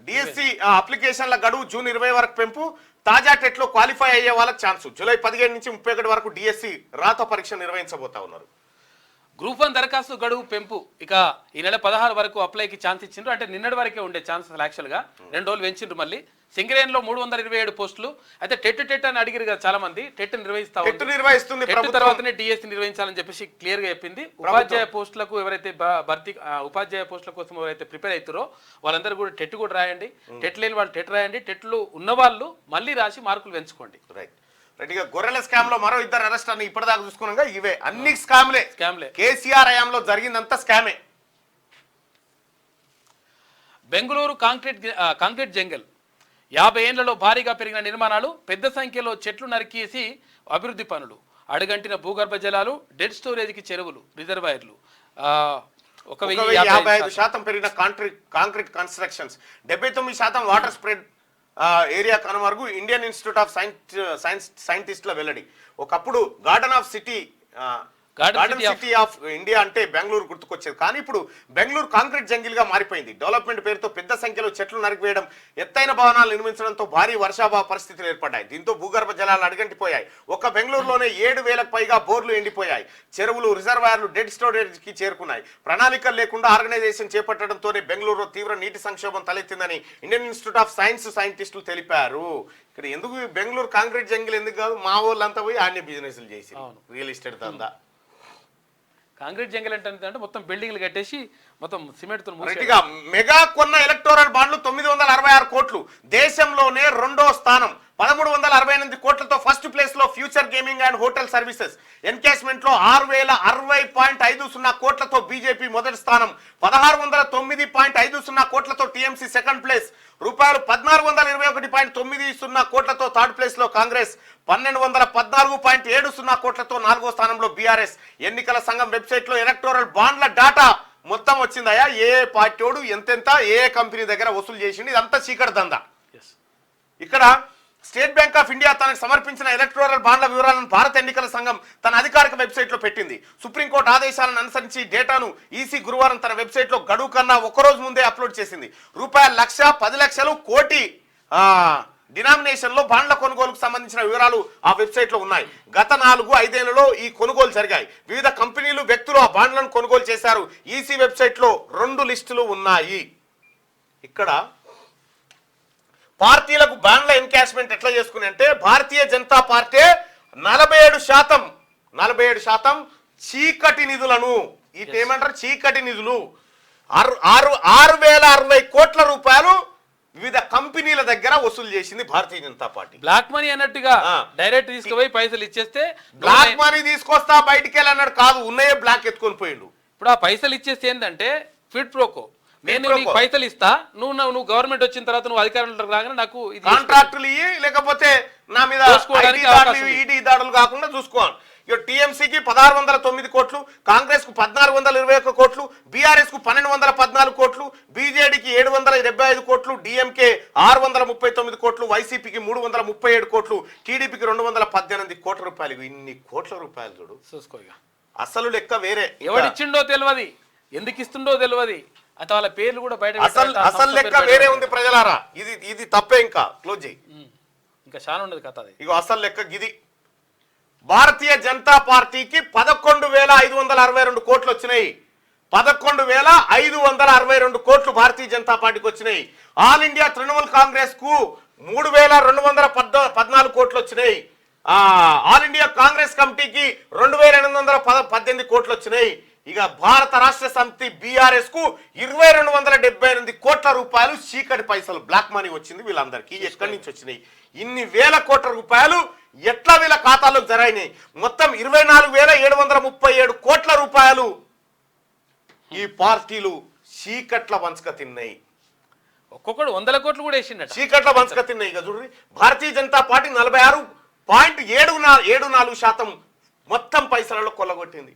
డిఎస్సి అప్లికేషన్ల గడువు జూన్ 20 వరకు పెంపు. తాజా టెట్ లో క్వాలిఫై అయ్యే వాళ్ళకి ఛాన్స్. జూలై 17 నుంచి 31 వరకు డిఎస్సి రాత పరీక్ష నిర్వహించబోతా ఉన్నారు.
గ్రూప్ 1 దరఖాస్తు గడువు పెంపు. ఇక ఈ నెల 16 వరకు అప్లైకి ఛాన్స్ ఇచ్చిండ్రు. అంటే నిన్నటి వరకే ఉండే ఛాన్సెస్ యాక్చువల్గా 2 రోజులు పెంచిండ్రు. మళ్ళీ సింగరేణిలో 327 పోస్టులు. అయితే టెట్ అని అడిగారు కదా చాలా మంది. టెట్ నిర్వహిస్తుంది తర్వాతనే డిఎస్సి నిర్వహించాలని చెప్పేసి క్లియర్ గా చెప్పింది. ఉపాధ్యాయ పోస్టులకు ఎవరైతే ఉపాధ్యాయ పోస్టుల కోసం ఎవరైతే ప్రిపేర్ అవుతారో వాళ్ళందరూ కూడా టెట్ కూడా రాయండి. టెట్ లేని వాళ్ళు టెట్ రాయండి. టెట్లు ఉన్న వాళ్ళు మళ్ళీ రాసి మార్కులు పెంచుకోండి.
రైట్. రెడ్డిగా గొర్రెల స్కామ్ లో మరో ఇద్దరు అరెస్ట్ అని ఇప్పటిదాకా చూసుకున్నాగా ఇవే అన్ని స్కామ్లే. కేసీఆర్ హయాంలో జరిగిందంతా స్కామే.
బెంగళూరు కాంక్రీట్ జంగల్ 50 ఏళ్లలో భారీగా పెరిగిన నిర్మాణాలు, పెద్ద సంఖ్యలో చెట్లు నరికేసి అభివృద్ధి పనులు, అడుగంటిన భూగర్భ జలాలు, డెడ్ స్టోరేజ్కి చెరువులు, రిజర్వాయర్లు.
1,055% పెరిగిన concrete constructions, 79% water spread area కనుమరుగు, ఇండియన్ ఇన్స్టిట్యూట్ ఆఫ్ సైంటిస్టుల వెల్లడి. ఒకప్పుడు గార్డెన్ సిటీ ఆఫ్ ఇండియా అంటే బెంగళూరు గుర్తుకొచ్చేది, కానీ ఇప్పుడు బెంగళూరు కాంక్రీట్ జంగిల్ గా మారిపోయింది. డెవలప్మెంట్ పేరుతో పెద్ద సంఖ్యలో చెట్లు నరికివేయడం, ఎత్తైన భవనాలు నిర్మించడంతో భారీ వర్షాభావ పరిస్థితులు ఏర్పడ్డాయి. దీంతో భూగర్భ జలాలు అడుగంటిపోయాయి. ఒక్క బెంగళూరులోనే 7,000కు పైగా బోర్లు ఎండిపోయాయి. చెరువులు, రిజర్వాయర్లు డెడ్ స్టోరేజ్ కి చేరుకున్నాయి. ప్రణాళికలు లేకుండా ఆర్గనైజేషన్ చేపట్టడంతోనే బెంగళూరులో తీవ్ర నీటి సంక్షోభం తలెత్తిందని ఇండియన్ ఇన్స్టిట్యూట్ ఆఫ్ సైంటిస్టులు తెలిపారు. ఇక్కడ ఎందుకు బెంగళూరు కాంక్రీట్ జంగిల్ ఎందుకు కాదు, మా వాళ్ళంతా పోయి ఆన్య బిజినెస్లు చేసి రియల్ ఎస్టేట్ దందా.
కాంక్రీట్ జంగల్ అంటే మొత్తం బిల్డింగ్లు కట్టేసి మొత్తం సిమెంట్ తో
మెగా కొన్న ఎలక్టోరల్ బాండ్లు 966 కోట్లు, దేశంలోనే రెండో స్థానం. 1348 కోట్లతో ఫస్ట్ ప్లేస్ లో future gaming and hotel services. Encashment లో 6,060.50 కోట్లతో బీజేపీ మొదటి స్థానం. 1,609.50 కోట్లతో టీఎంసీ సెకండ్ ప్లేస్. రూపాయలు 1,421.90 కోట్లతో థర్డ్ ప్లేస్ లో కాంగ్రెస్. 1,214.70 కోట్లతో 4వ స్థానంలో బీఆర్ఎస్. ఎన్నికల సంఘం వెబ్సైట్ లో ఎలక్టోరల్ బాండ్ల డాటా మొత్తం వచ్చిందయా, ఏ పార్టీోడు ఎంతెంత ఏ కంపెనీ దగ్గర వసూలు చేసింది, ఇదంతా చీకటి దందా. ఇక్కడ స్టేట్ బ్యాంక్ ఆఫ్ ఇండియా తనకు సమర్పించిన ఎలక్టోరల్ బాండ్ల వివరాలను భారత ఎన్నికల సంఘం తన అధికారిక వెబ్సైట్ లో పెట్టింది. సుప్రీంకోర్టు ఆదేశాలను అనుసరించి డేటాను ఈసీ గురువారం తన వెబ్సైట్ లో గడువు కన్నా ఒక్కరోజు ముందే అప్లోడ్ చేసింది. రూపాయలు 1,00,000, 10 లక్షలు, కోటి డినామినేషన్ లో బాండ్ల కొనుగోలుకు సంబంధించిన వివరాలు ఆ వెబ్సైట్ లో ఉన్నాయి. గత 4-5 ఏళ్లలో ఈ కొనుగోలు జరిగాయి. వివిధ కంపెనీలు, వ్యక్తులు ఆ బాండ్లను కొనుగోలు చేశారు. ఈసీ వెబ్సైట్ లో 2 లిస్టులు ఉన్నాయి. ఇక్కడ పార్టీలకు బాండ్ల ఎన్కాష్మెంట్ ఎట్లా చేసుకుని అంటే, భారతీయ జనతా పార్టీ 47% చీకటి నిధులను, ఈ ఏమంటారు చీకటి నిధులు 6,060 కోట్ల రూపాయలు వివిధ కంపెనీల దగ్గర వసూలు చేసింది Bharatiya Janata party.
Black money అన్నట్టుగా డైరెక్ట్ తీసుకుపోయి పైసలు ఇచ్చేస్తే,
బ్లాక్ మనీ తీసుకొస్తా బయటికి వెళ్ళన్నాడు కాదు, ఉన్నాయే బ్లాక్ ఎత్తుకొని పోయిండు.
ఇప్పుడు ఆ పైసలు ఇచ్చేస్తే ఏంటంటే ఫిట్ ప్రోకో, నేను నీకు పైసలు ఇస్తా, నువ్వు గవర్నమెంట్ వచ్చిన తర్వాత నువ్వు అధికారంలో రాగానే నాకు
కాంట్రాక్టులు ఇయ్యి, లేకపోతే నా మీద ఈడీ దాడులు కాకుండా చూసుకోవాలి. ఇక టీఎంసీకి 1,609 కోట్లు, కాంగ్రెస్ కు 1,421 కోట్లు, బీఆర్ఎస్ కు 1,214 కోట్లు, బీజేడీకి 775 కోట్లు, డిఎంకే 639 కోట్లు, వైసీపీకి 337 కోట్లు, టీడీపీకి 218 కోట్ల రూపాయలు. ఇన్ని కోట్ల రూపాయలు చూడు,
చూసుకో. ఇక
అసలు లెక్క వేరే,
ఎవడిచ్చిండో తెలియదు, ఎందుకు ఇస్తుండో తెలియదు, అత వాళ్ళ పేర్లు కూడా బయట
అసలు లెక్క వేరే ఉంది ప్రజలారా. ఇది తప్పే, ఇంకా క్లోజ్ చేయి,
ఇంకా చాలా ఉండదు కథ.
ఇగో అసలు లెక్క గిది. భారతీయ జనతా పార్టీకి 11,562 కోట్లు వచ్చినాయి. 11,562 కోట్లు భారతీయ జనతా పార్టీకి వచ్చినాయి. ఆల్ ఇండియా తృణమూల్ కాంగ్రెస్ కు 3,214 కోట్లు వచ్చినాయి. ఆల్ ఇండియా కాంగ్రెస్ కమిటీకి 2,818 కోట్లు వచ్చినాయి. ఇక భారత రాష్ట్ర సమితి బీఆర్ఎస్ కు 2,278 కోట్ల రూపాయలు చీకటి పైసలు, బ్లాక్ మనీ వచ్చింది వీళ్ళందరికీ. ఎక్కడి నుంచి వచ్చినాయి ఇన్ని వేల కోట్ల రూపాయలు? ఎట్లా వీళ్ళ ఖాతాలోకి జరిగినాయి? మొత్తం 24,737 కోట్ల రూపాయలు ఈ పార్టీలు చీకట్ల వంచక తిన్నాయి.
ఒక్కొక్కడు 100 కోట్లు కూడా వేసిండ
చీకట్ల వంచక తిన్నాయి. ఇక చూడండి, భారతీయ జనతా పార్టీ 46.74% మొత్తం పైసలలో కొల్లగొట్టింది.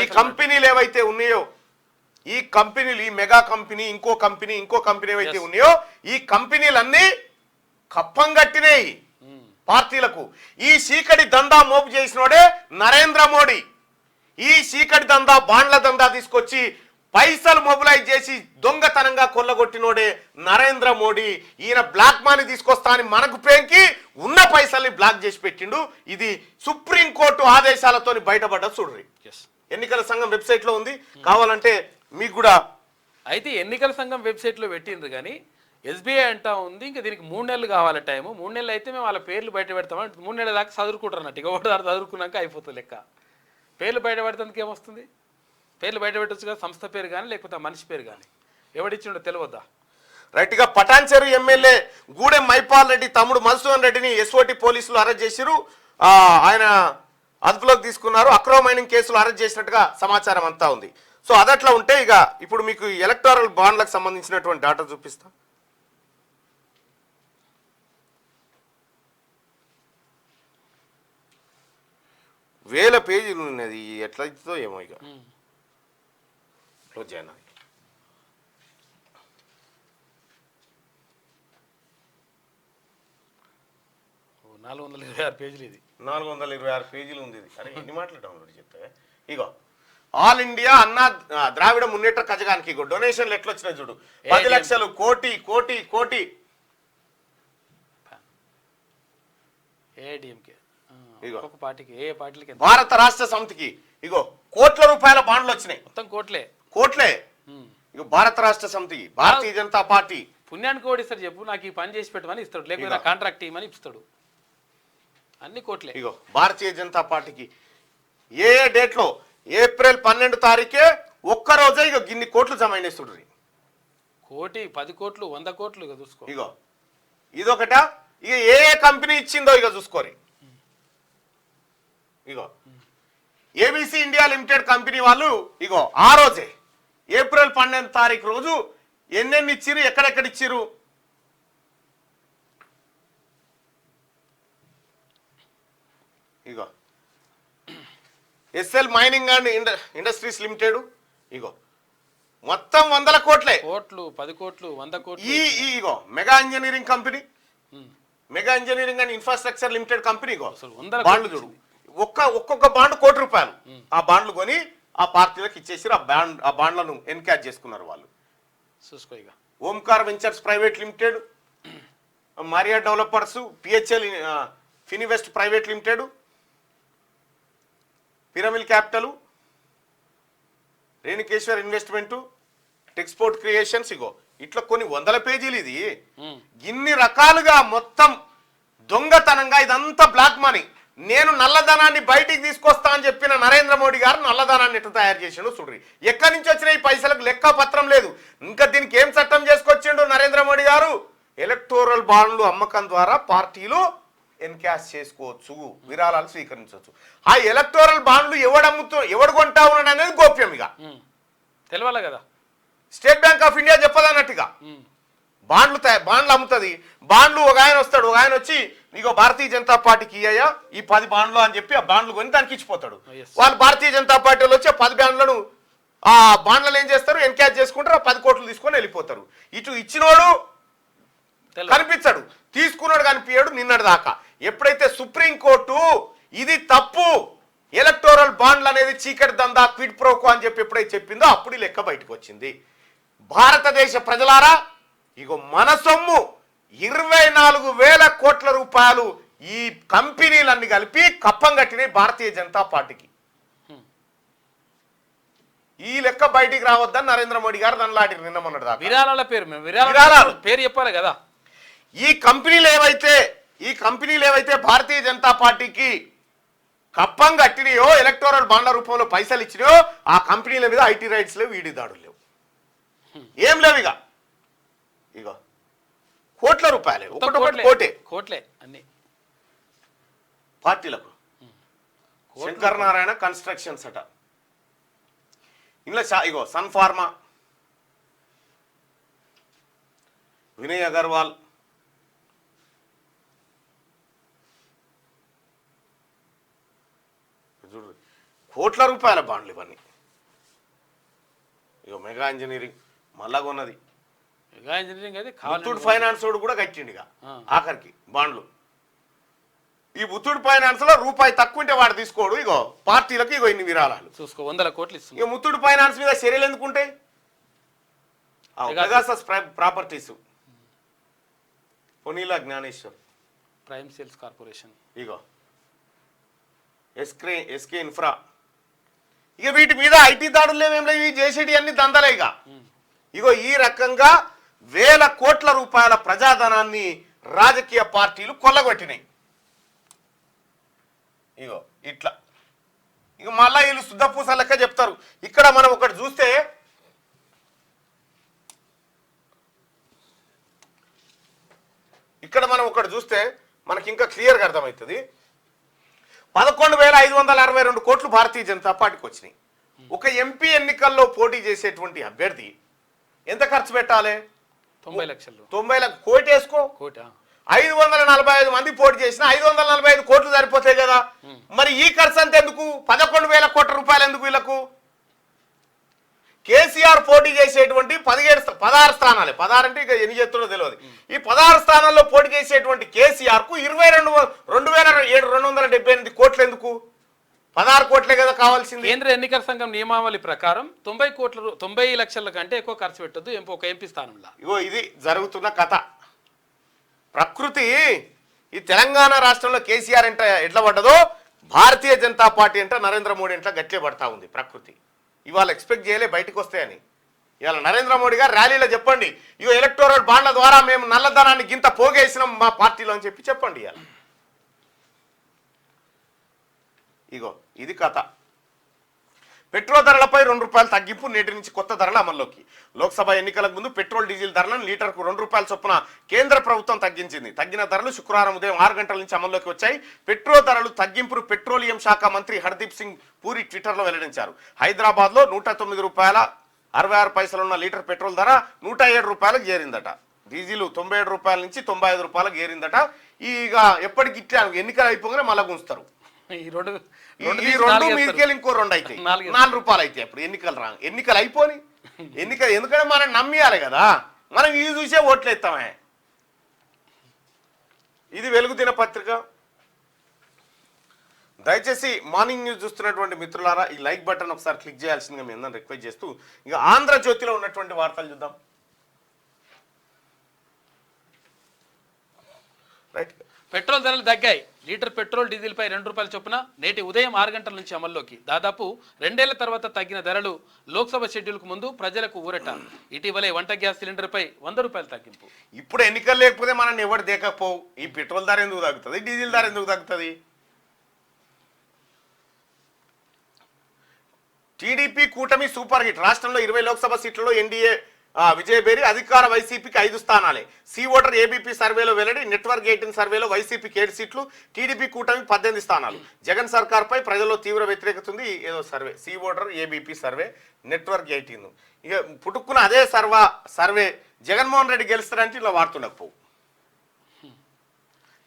ఈ కంపెనీలు ఏవైతే ఉన్నాయో, ఈ కంపెనీలు, ఈ మెగా కంపెనీ, ఇంకో కంపెనీ ఏవైతే ఉన్నాయో, ఈ కంపెనీలన్నీ కప్పం కట్టినాయి పార్టీలకు. ఈ చీకటి దందా మోపు చేసినోడే నరేంద్ర మోడీ. ఈ చీకటి దందా, బాండ్ల దందా తీసుకొచ్చి పైసలు మొబిలైజ్ చేసి దొంగతనంగా కొల్లగొట్టినోడే నరేంద్ర మోడీ. ఈయన బ్లాక్ మనీ తీసుకొస్తా అని మనకు పేంకి ఉన్న పైసల్ని బ్లాక్ చేసి పెట్టిండు. ఇది సుప్రీంకోర్టు ఆదేశాలతో బయటపడ్డ చూడండి. ఎన్నికల సంఘం వెబ్సైట్ లో ఉంది, కావాలంటే మీకు కూడా.
అయితే ఎన్నికల సంఘం వెబ్సైట్ లో పెట్టిండ్రు, కానీ ఎస్బీఐ అంటా ఉంది ఇంకా దీనికి 3 నెలలు కావాలి టైము. 3 నెలలు అయితే మేము వాళ్ళ పేర్లు బయట పెడతామని 3 నెలల దాకా చదువుకుంటారు అన్నట్టు. ఇక ఒకటి చదువుకున్నాక అయిపోతుంది లెక్క. పేర్లు బయట పెడతానికి ఏమొస్తుంది? పేర్లు బయట పెట్టచ్చు కదా, సంస్థ పేరు కానీ లేకపోతే మనిషి పేరు కానీ. ఎవడిచ్చిండో తెలియద్దా?
రైట్గా పటాన్చెరు ఎమ్మెల్యే గూడెం మైపాల్ రెడ్డి తమ్ముడు మధుసూదన్ రెడ్డిని ఎస్ఓటి పోలీసులు అరెస్ట్ చేసిరు. ఆయన అదుపులోకి తీసుకున్నారు. అక్రమ మైనింగ్ కేసులు అరెస్ట్ చేసినట్టుగా సమాచారం అంతా ఉంది. సో అదట్లా ఉంటే ఇక ఇప్పుడు మీకు ఎలక్టోరల్ బాండ్లకు సంబంధించినటువంటి డాటా చూపిస్తా. వేల పేజీలు ఉన్నది, ఎట్లా ఇస్తుందో ఏమో ఇక క్లోజ్ చేయనా.
426 పేజీలు ఇది.
426 పేజీలు ఉంది ఇది. అరే ఎన్ని మాటలు డౌన్లోడ్ చెప్తే ఇగో ఆల్ ఇండియా అన్నా ద్రావిడ మున్నేట్ర కజగానికి ఇగో డొనేషన్లు ఎట్లా వచ్చినాయి చూడు. 10 లక్షలు, కోటి కోటి కోటి.
ఏడీఎంకే ఒక్కొక్క పార్టీకి, ఏ పార్టీలకి
భారత రాష్ట్ర సమితికి ఇగో కోట్ల రూపాయల బాండ్లు వచ్చినాయి.
మొత్తం కోట్లే
కోట్లే. ఇగో భారత రాష్ట్ర సమితికి భారతీయ జనతా పార్టీ
పుణ్యానికి కూడా ఇస్తాడు చెప్పు, నాకు ఈ పని చేసి పెట్టమని ఇస్తాడు, లేకపోతే కాంట్రాక్ట్ ఇవ్వమని ఇస్తాడు. అన్ని కోట్లే.
ఇగో భారతీయ జనతా పార్టీకి ఏ డేట్లో ఏప్రిల్ 12 తారీఖే ఒక్కరోజే ఇగో గిన్ని కోట్లు జమ అయినేస్తుడు.
కోటి, 10 కోట్లు, 100 కోట్లు ఇక చూసుకో.
ఇగో ఇదొకట. ఇక ఏ కంపెనీ ఇచ్చిందో ఇక చూసుకోరి. ఇగో ఏబిసి ఇండియా లిమిటెడ్ కంపెనీ వాళ్ళు ఇగో ఆ రోజే ఏప్రిల్ 12 తారీఖు రోజు ఎన్నెన్ని ఇచ్చిరు, ఎక్కడెక్కడ ఇచ్చిరు. ఇగో SL mining and industries limited ఇగో మొత్తం 100 కోట్లే.
కోట్లు, 10 కోట్లు, 100 కోట్లు.
ఇగో Megha engineering company, Megha engineering and infrastructure limited company ఇగో బాండ్లు చూడు. ఒక్కొక్క బాండ్ ₹1. ఆ బాండ్లు కొని ఆ పార్టీలకు ఇచ్చేసి ఆ బాండ్లను ఎన్క్యాచ్ చేసుకున్నారు వాళ్ళు.
చూసుకో ఇక
Omkar ventures private limited, Maria developers, PHL Finivest private limited, Piramal capital, Renukeshwar investment, Texport creations. ఇగో ఇట్లా కొన్ని 100 పేజీలు. ఇది ఇన్ని రకాలుగా మొత్తం దొంగతనంగా ఇదంతా బ్లాక్ మనీ. నేను నల్లధనాన్ని బయటికి తీసుకొస్తా అని చెప్పిన నరేంద్ర మోడీ గారు నల్లధనాన్ని ఎట్లా తయారు చేసిండు చూడ్రి. ఎక్కడి నుంచి వచ్చిన ఈ పైసలకు లెక్క పత్రం లేదు. ఇంకా దీనికి ఏం చట్టం చేసుకొచ్చిండు నరేంద్ర మోడీ గారు? ఎలక్టోరల్ బాండ్లు అమ్మకం ద్వారా పార్టీలు ఎన్కాష్ చేసుకోవచ్చు, విరాళాలు స్వీకరించవచ్చు. ఆ ఎలక్టోరల్ బాండ్లు ఎవడు కొంటా ఉన్నాడు అనేది గోప్యం. ఇక
తెలవాలి కదా.
స్టేట్ బ్యాంక్ ఆఫ్ ఇండియా చెప్పదన్నట్టుగా బాండ్లు అమ్ముతుంది. బాండ్లు ఒక ఆయన వస్తాడు, ఒక ఆయన వచ్చి నీకు భారతీయ జనతా పార్టీకి ఇయ్యా ఈ 10 బాండ్లు అని చెప్పి ఆ బాండ్లు కొని దానికి ఇచ్చిపోతాడు. వాళ్ళు భారతీయ జనతా పార్టీ వాళ్ళు వచ్చి ఆ 10 బాండ్లను ఆ బాండ్లను ఏం చేస్తారు, ఎన్కాష్ చేసుకుంటారు, ఆ 10 కోట్లు తీసుకొని వెళ్ళిపోతారు. ఇటు ఇచ్చినోడు కనిపించాడు, తీసుకున్నాడు కనిపించాడు నిన్నటి దాకా. ఎప్పుడైతే సుప్రీంకోర్టు ఇది తప్పు, ఎలక్టోరల్ బాండ్లు అనేది చీకటి దందా, క్విడ్ ప్రోకో అని చెప్పి ఎప్పుడైతే చెప్పిందో అప్పుడు లెక్క బయటకు వచ్చింది. భారతదేశ ప్రజలారా, ఇగో మన సొమ్ము 24,000 కోట్ల రూపాయలు ఈ కంపెనీలన్నీ కలిపి కప్పం కట్టినాయి భారతీయ జనతా పార్టీకి. ఈ లెక్క బయటికి రావద్దని నరేంద్ర మోడీ గారు దానిలాంటి నిన్న మొన్నటి దాకా.
విరాళాల పేరు చెప్పాలి కదా.
ఈ కంపెనీలు ఏవైతే భారతీయ జనతా పార్టీకి కప్పం కట్టినాయో, ఎలక్టోరల్ బాండ్ల రూపంలో పైసలు ఇచ్చినాయో, ఆ కంపెనీల మీద ఐటీ రైట్స్ లేవు, ఈడీ దాడులు లేవు, ఏం లేవు. ఇగో కోట్ల రూపాయలే, కోట్లే
అన్ని
పార్టీలకు. శంకర్ నారాయణ కన్స్ట్రక్షన్స్ అట, ఇంట్లో ఇగో సన్ ఫార్మా, వినయ్ అగర్వాల్, చూడు కోట్ల రూపాయల బాండ్లు ఇవన్నీ. ఇగో మెగా ఇంజనీరింగ్ మళ్ళా కొన్నది.
మెగా ఇంజనీరింగ్ అయితే
ముత్తూట్ ఫైనాన్స్ వాడు కూడా కట్టిండిగా ఆఖరికి బాండ్లు. ఈ ముత్తూట్ ఫైనాన్స్ లో రూపాయి తక్కువ ఉంటే వాడు తీసుకోడు. ఇగో పార్టీలకు ఇగో ఇన్ని విరాళాలు
చూసుకో, 100 కోట్లు ఇస్తుంది.
ఇక ముత్తూట్ ఫైనాన్స్ మీద చర్యలు ఎందుకుంటాయి? పెగాసస్ ప్రాపర్టీస్, పొనీలా జ్ఞానేశ్వర్,
ప్రైమ్ సేల్స్ కార్పొరేషన్,
ఇగో ఎస్కే ఇన్ఫ్రా. ఇక వీటి మీద ఐటీ దాడులు లేవేం లేవు, ఇవి చేసేటి అన్ని దందలే. ఇగో ఈ రకంగా 1,000 కోట్ల రూపాయల ప్రజాధనాన్ని రాజకీయ పార్టీలు కొల్లగొట్టినాయి. ఇగో ఇట్లా ఇక మళ్ళా వీళ్ళు శుద్ధపూస లెక్క చెప్తారు. ఇక్కడ మనం ఒకటి చూస్తే ఇక్కడ మనం ఒకటి చూస్తే మనకి ఇంకా క్లియర్గా అర్థమవుతుంది. 11,562 కోట్లు భారతీయ జనతా పార్టీకి వచ్చినాయి. ఒక ఎంపీ ఎన్నికల్లో పోటీ చేసేటువంటి అభ్యర్థి ఎంత ఖర్చు పెట్టాలి?
90 లక్షలు.
90 లక్షలు కోటి వేసుకో. 545 మంది పోటీ చేసిన 545 కోట్లు సరిపోతాయి కదా. మరి ఈ ఖర్చు అంత ఎందుకు? 11,000 కోట్ల రూపాయలు ఎందుకు వీళ్ళకు? కేసీఆర్ పోటీ చేసేటువంటి 16 స్థానాలే, 16 అంటే ఇక ఎన్ని చేస్తుందో తెలియదు. ఈ 16 స్థానాల్లో పోటీ చేసేటువంటి కేసీఆర్ కు 22,278 కోట్లు ఎందుకు? 16 కోట్లే కదా కావాల్సింది.
కేంద్ర ఎన్నికల సంఘం నియమావళి ప్రకారం 90 లక్షల కంటే ఎక్కువ ఖర్చు పెట్టద్దు ఒక ఎంపీ స్థానంలో.
ఇగో ఇది జరుగుతున్న కథ. ప్రకృతి ఈ తెలంగాణ రాష్ట్రంలో కేసీఆర్ ఎంట ఎట్లా పడ్డదో భారతీయ జనతా పార్టీ అంటే నరేంద్ర మోడీ ఎంట గట్లే పడతా ఉంది ప్రకృతి. ఇవాళ ఎక్స్పెక్ట్ చేయలే బయటకు వస్తాయని. ఇవాళ నరేంద్ర మోడీ గారు ర్యాలీలో చెప్పండి, ఇగో ఎలక్టోరల్ బాండ్ల ద్వారా మేము నల్లధనాన్ని గింత పోగేసినాం మా పార్టీలో అని చెప్పండి. ఇవాళ ఇగో ఇది కథ. పెట్రోల్ ధరలపై ₹2 తగ్గింపు, నేటి నుంచి కొత్త ధరలు అమల్లోకి. లోక్సభ ఎన్నికలకు ముందు పెట్రోల్ డీజిల్ ధరలను లీటర్కు ₹2 చొప్పున కేంద్ర ప్రభుత్వం తగ్గించింది. తగ్గిన ధరలు శుక్రవారం ఉదయం 6 గంటల నుంచి అమల్లోకి వచ్చాయి. పెట్రోల్ ధరలు తగ్గింపును పెట్రోలియం శాఖ మంత్రి హర్దీప్ సింగ్ పూరి ట్విట్టర్లో వెల్లడించారు. హైదరాబాద్లో ₹109.66 ఉన్న లీటర్ పెట్రోల్ ధర ₹107 చేరిందట. డీజిల్ ₹97 నుంచి ₹95 చేరిందట. ఇక ఎప్పటికి ఇట్లా ఎన్నికలు అయిపోగానే మళ్ళా గుంచుతారు. ఈ రెండు మీదికెళ్ళి ఇంకో 2 అయితే ₹4 అయితే అప్పుడు ఎన్నికలు అయిపోని ఎందుకంటే మనం నమ్మియాలి కదా, మనం ఇది చూసే ఓట్లు ఎత్తామే. ఇది వెలుగు దినపత్రిక. దయచేసి మార్నింగ్ న్యూస్ చూస్తున్నటువంటి మిత్రులారా ఈ లైక్ బటన్ ఒకసారి క్లిక్ చేయాల్సిందిగా మీ అందరం రిక్వెస్ట్ చేస్తూ ఇక ఆంధ్రజ్యోతిలో ఉన్నటువంటి వార్తలు చూద్దాం. రైట్,
పెట్రోల్ ధరలు తగ్గాయి. లీటర్ పెట్రోల్ డీజిల్ పై ₹2 చొప్పున నేటి ఉదయం 6 గంటల నుంచి అమల్లోకి. దాదాపు 2 ఏళ్ల తర్వాత తగ్గిన ధరలు లోక్సభ షెడ్యూల్కు ముందు ప్రజలకు ఊరట. ఇటీవలే వంట గ్యాస్ సిలిండర్ పై ₹100 తగ్గింపు. ఇప్పుడు
ఎన్నికలు లేకపోతే మనం ఎవరు దేకపోవు. ఈ పెట్రోల్ ధర ఎందుకు తగ్గుతుంది? డీజిల్ ధర ఎందుకు తగ్గుతుంది? టీడీపీ కూటమి సూపర్ హిట్. రాష్ట్రంలో 20 లోక్సభ సీట్లలో ఎన్డీఏ విజయబేరి, అధికార వైసీపీకి 5 స్థానాలే. సి ఓటర్ ఏబీపీ సర్వేలో వెల్లడి. నెట్వర్క్ 18 సర్వేలో వైసీపీకి 7 సీట్లు, టీడీపీ కూటమి 18 స్థానాలు. జగన్ సర్కార్పై ప్రజల్లో తీవ్ర వ్యతిరేకత ఉంది. ఏదో survey, C voter ABP survey, network 18. ఇక పుట్టుకున్న అదే సర్వే జగన్మోహన్ రెడ్డి గెలుస్తారంటే ఇలా వాడుతుండకపోవు.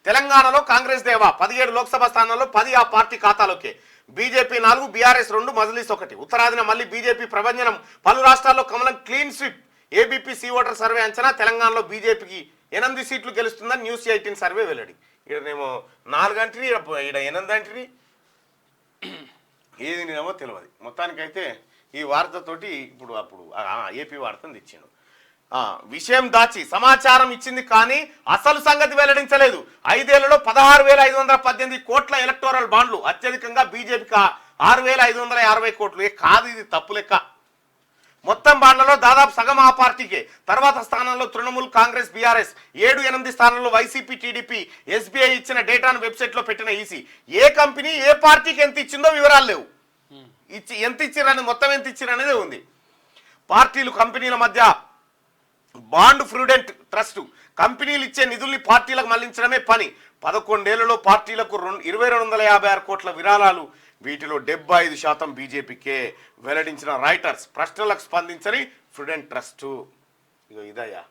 తెలంగాణలో కాంగ్రెస్ దేవా, 17 లోక్సభ స్థానాల్లో 10 ఆ పార్టీ ఖాతాలోకే. BJP 4, BRS 2, Majlis 1. ఉత్తరాదిన మళ్ళీ బీజేపీ ప్రభంజనం. పలు రాష్ట్రాల్లో కమలం clean sweep. ABP C voter survey అంచనా తెలంగాణలో బీజేపీకి 8 సీట్లు గెలుస్తుందని న్యూస్ 18 సర్వే వెల్లడి. ఇక్కడనేమో 4 అంటరి, ఇక్కడ 8 అంటరి, ఏది నేమో తెలియదు. మొత్తానికైతే ఈ వార్తతోటి అప్పుడు ఏపీ వార్తను తెచ్చిండు. విషయం దాచి సమాచారం ఇచ్చింది కానీ అసలు సంగతి వెల్లడించలేదు. 5 ఏళ్లలో 16,518 కోట్ల ఎలక్టోరల్ బాండ్లు. అత్యధికంగా బీజేపీకి 6,550 కోట్లు. కాదు, ఇది తప్పు లెక్క. మొత్తం బాండ్లలో దాదాపు సగం ఆ పార్టీకే. తర్వాత స్థానంలో తృణమూల్, కాంగ్రెస్, బీఆర్ఎస్. 7, 8 స్థానంలో వైసీపీ, టీడీపీ. ఎస్బీఐ ఇచ్చిన డేటాను వెబ్సైట్లో పెట్టిన ఈసీ ఏ కంపెనీ ఏ పార్టీకి ఎంత ఇచ్చిందో వివరాలు లేవు. ఎంత ఇచ్చిరని, మొత్తం ఎంత ఇచ్చిరనేదే ఉంది. పార్టీలు, కంపెనీల మధ్య బాండ్ ఫ్రూడెంట్ ట్రస్ట్. కంపెనీలు ఇచ్చే నిధుల్ని పార్టీలకు మళ్లించడమే పని. 11 ఏళ్లలో పార్టీలకు 2,256 కోట్ల విరాళాలు. వీటిలో 75% బీజేపీకే వెల్లడించిన రైటర్స్. ప్రశ్నలకు స్పందించని ఫ్రూడెంట్ ట్రస్ట్. ఇగో ఇదయ్యా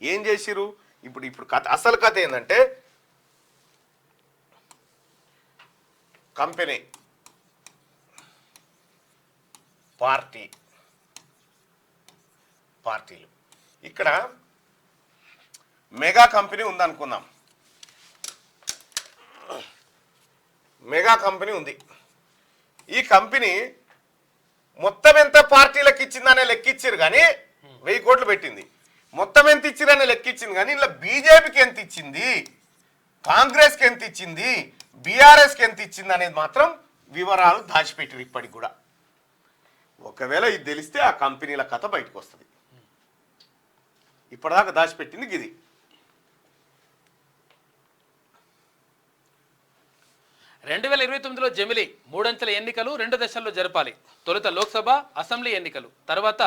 ఏం చేసిరు. ఇప్పుడు కథ, అసలు కథ ఏంటంటే కంపెనీ, పార్టీలు. ఇక్కడ మెగా కంపెనీ ఉందనుకుందాం. మెగా కంపెనీ ఉంది. ఈ కంపెనీ మొత్తం ఎంత పార్టీలకు ఇచ్చిందనే లెక్కిచ్చారు కానీ 1000 కోట్లు పెట్టింది. మొత్తం ఎంత ఇచ్చిరనే లెక్కిచ్చింది కానీ ఇలా బీజేపీకి ఎంత ఇచ్చింది, కాంగ్రెస్కి ఎంత ఇచ్చింది, బీఆర్ఎస్కి ఎంత ఇచ్చింది అనేది మాత్రం వివరాలు దాచిపెట్టారు ఇప్పటికి కూడా. ఒకవేళ ఇది తెలిస్తే ఆ కంపెనీల కథ బయటకు వస్తుంది. ఇప్పటిదాకా దాచిపెట్టింది ఇది.
2029లో జమిలి 3 అంచెల ఎన్నికలు 2 దశల్లో జరపాలి. తొలుత లోక్సభ, అసెంబ్లీ ఎన్నికలు, తర్వాత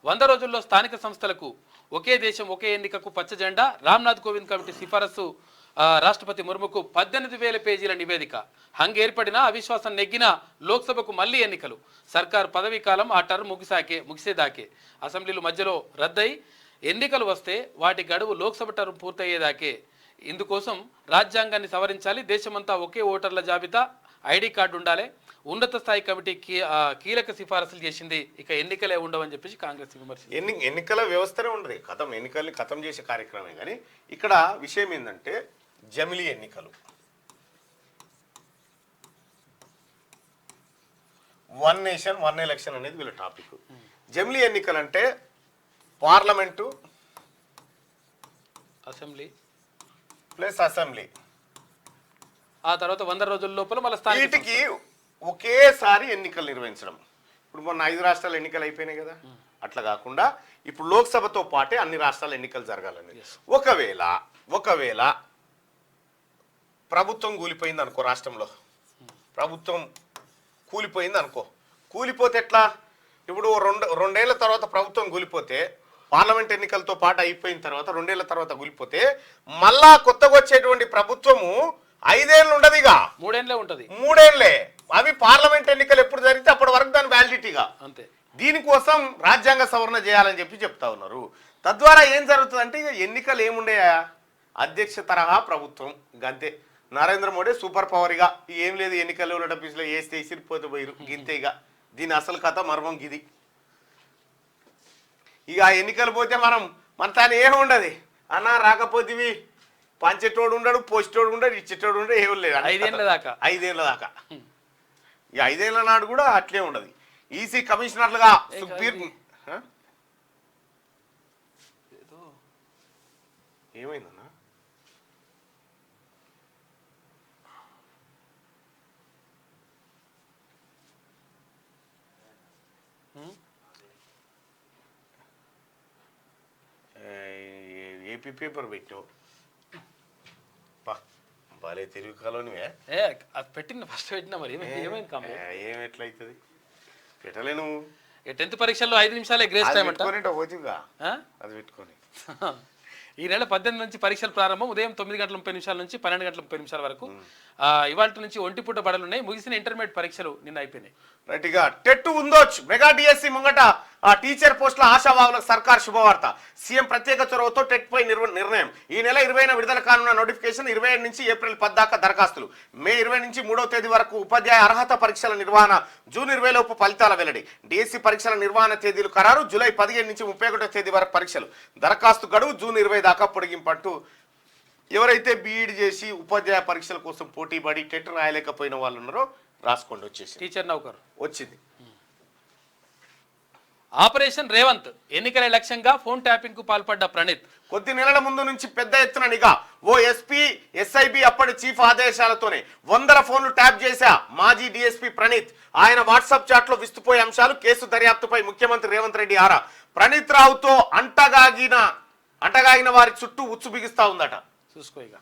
100 రోజుల్లో స్థానిక సంస్థలకు ఒకే దేశం ఒకే ఎన్నికకు పచ్చ జెండా. రామ్నాథ్ కోవింద్ కమిటీ సిఫారసు రాష్ట్రపతి ముర్ముకు 18,000 పేజీల నివేదిక. హంగ్ ఏర్పడినా అవిశ్వాసం నెగ్గిన లోక్సభకు మళ్లీ ఎన్నికలు. సర్కార్ పదవీ కాలం ఆ టర్మ్ ముగిసేదాకే. అసెంబ్లీలు మధ్యలో రద్దయి ఎన్నికలు వస్తే వాటి గడువు లోక్సభ టర్మ్ పూర్తయ్యేదాకే. ఇందుకోసం రాజ్యాంగాన్ని సవరించాలి. దేశమంతా ఒకే ఓటర్ల జాబితా, ఐడి కార్డు ఉండాలి. ఉన్నత స్థాయి కమిటీ కీలక సిఫారసులు చేసింది. ఇక ఎన్నికలే ఉండవని చెప్పేసి కాంగ్రెస్ విమర్శించింది.
ఎన్నికల వ్యవస్థనే ఉండదు, ఎన్నికల్ని ఖతం చేసే కార్యక్రమే. కానీ ఇక్కడ విషయం ఏంటంటే జమిలీ ఎన్నికలు, 1 నేషన్ 1 ఎలక్షన్ అనేది వీళ్ళ టాపిక్. జమిలీ ఎన్నికలు అంటే పార్లమెంటు ప్లస్ అసెంబ్లీ,
ఆ తర్వాత 100 రోజుల లోపల మళ్ళీ
వీటికి ఒకేసారి ఎన్నికలు నిర్వహించడం. ఇప్పుడు మొన్న 5 రాష్ట్రాలు ఎన్నికలు అయిపోయినాయి కదా, అట్లా కాకుండా ఇప్పుడు లోక్సభతో పాటే అన్ని రాష్ట్రాల ఎన్నికలు జరగాలని. ఒకవేళ ప్రభుత్వం కూలిపోయింది అనుకో, రాష్ట్రంలో ప్రభుత్వం కూలిపోయింది అనుకో, కూలిపోతే ఎట్లా? ఇప్పుడు రెండేళ్ల తర్వాత ప్రభుత్వం కూలిపోతే, పార్లమెంట్ ఎన్నికలతో పాటు అయిపోయిన తర్వాత 2 ఏళ్ల తర్వాత కూలిపోతే, మళ్ళా కొత్తగా వచ్చేటువంటి ప్రభుత్వము 5 ఏళ్ళు ఉండదుగా,
3 ఏళ్ళే ఉంటది.
3 ఏళ్లే. అవి పార్లమెంట్ ఎన్నికలు ఎప్పుడు జరిగితే అప్పటి వరకు దాని వ్యాలిడిటీగా
అంతే.
దీనికోసం రాజ్యాంగ సవరణ చేయాలని చెప్తా ఉన్నారు. తద్వారా ఏం జరుగుతుందంటే ఇక ఎన్నికలు ఏముండయా, అధ్యక్ష తరహా ప్రభుత్వం గంతే. నరేంద్ర మోడీ సూపర్ పవర్గా ఏం లేదు, ఎన్నికల్లో డబ్బీస్లో వేస్తే ఇసిరిపోతే పోయిరు గింతే. ఇక దీని అసలు కథ మర్మం గిది. ఇక ఎన్నికలు పోతే మన తాను ఏమి ఉండదు అన్నా, రాకపోతేవి పంచేటోడు ఉండడు, పోస్టోడు ఉండడు, ఇచ్చేటోడు ఉండడు, ఏమి లేదు
5 ఏళ్ళ దాకా.
5 ఏళ్ళ దాకా. ఈ 5 ఏళ్ళ నాడు కూడా అట్లే ఉండదు. ఈసీ కమిషనర్లుగా సుఖ్బీర్ ఏమైందన్నా? ఏపీ పేపర్ పెట్టావు బాలే తెలుగు కాలోనివే
పెట్టిన ఫస్ట్ పెట్టినా మరి ఏమైంది?
ఏం ఎట్లయితుంది? పెట్టలేను.
10th పరీక్షల్లో 5 నిమిషాలే గ్రేస్ టైం అంట.
అది పెట్టుకొని
ఈ నెల 18 నుంచి పరీక్షలు ప్రారంభం. ఉదయం 9:30 నుంచి 12:30 వరకు. ఇవాళ నుంచి ఒంటిపూట బడులు ఉన్నాయి. ముగిసిన ఇంటర్మీడియట్ పరీక్షలు నిన్న అయిపోయినాయి.
రైట్గా టెట్ ఉందోచ్చు. మెగా డిఎస్సి ముంగట టీచర్ పోస్టుల ఆశావాహులకు సర్కార్ శుభవార్త. సీఎం ప్రత్యేక చొరవతో టెట్ పై నిర్ణయం. ఈ నెల 20న విడుదల కానున్న నోటిఫికేషన్. 27 నుంచి ఏప్రిల్ 10 దాకా దరఖాస్తులు. మే 20 నుంచి 3వ తేదీ వరకు ఉపాధ్యాయ అర్హత పరీక్షల నిర్వహణ. జూన్ 20 లోపు ఫలితాల వెల్లడి. డిఎస్సి పరీక్షల నిర్వహణ తేదీలు ఖరారు. జూలై 15 నుంచి 31వ తేదీ వరకు పరీక్షలు. దరఖాస్తు గడువు జూన్ 20 దాకా పొడిగింపంటూ ఎవరైతే బీఈడి చేసి ఉపాధ్యాయ పరీక్షల కోసం పోటీ పడి టెట్ రాయలేకపోయిన వాళ్ళు ఉన్నారో రాసుకోండి. వచ్చేసి
టీచర్ నౌకర్
వచ్చింది.
ఆపరేషన్ రేవంత్ ఎన్నికల లక్ష్యంగా ఫోన్ ట్యాపింగ్ కు పాల్పడ్డ ప్రణీత్.
కొద్ది నెలల ముందు నుంచి పెద్ద ఎత్తున నిఘా. ఓ ఎస్పీ ఎస్ఐబి అప్పటి చీఫ్ ఆదేశాలతోనే 100 ఫోన్లు ట్యాప్ చేశా మాజీ డిఎస్పీ ప్రణీత్. ఆయన వాట్సాప్ చాట్ లో విస్తుపోయే అంశాలు. కేసు దర్యాప్తుపై ముఖ్యమంత్రి రేవంత్ రెడ్డి ఆరా. ప్రణీత్ రావుతో అంటగాగిన వారి చుట్టూ ఉచ్చు బిగిస్తా ఉందట.
చూసుకో. ఇక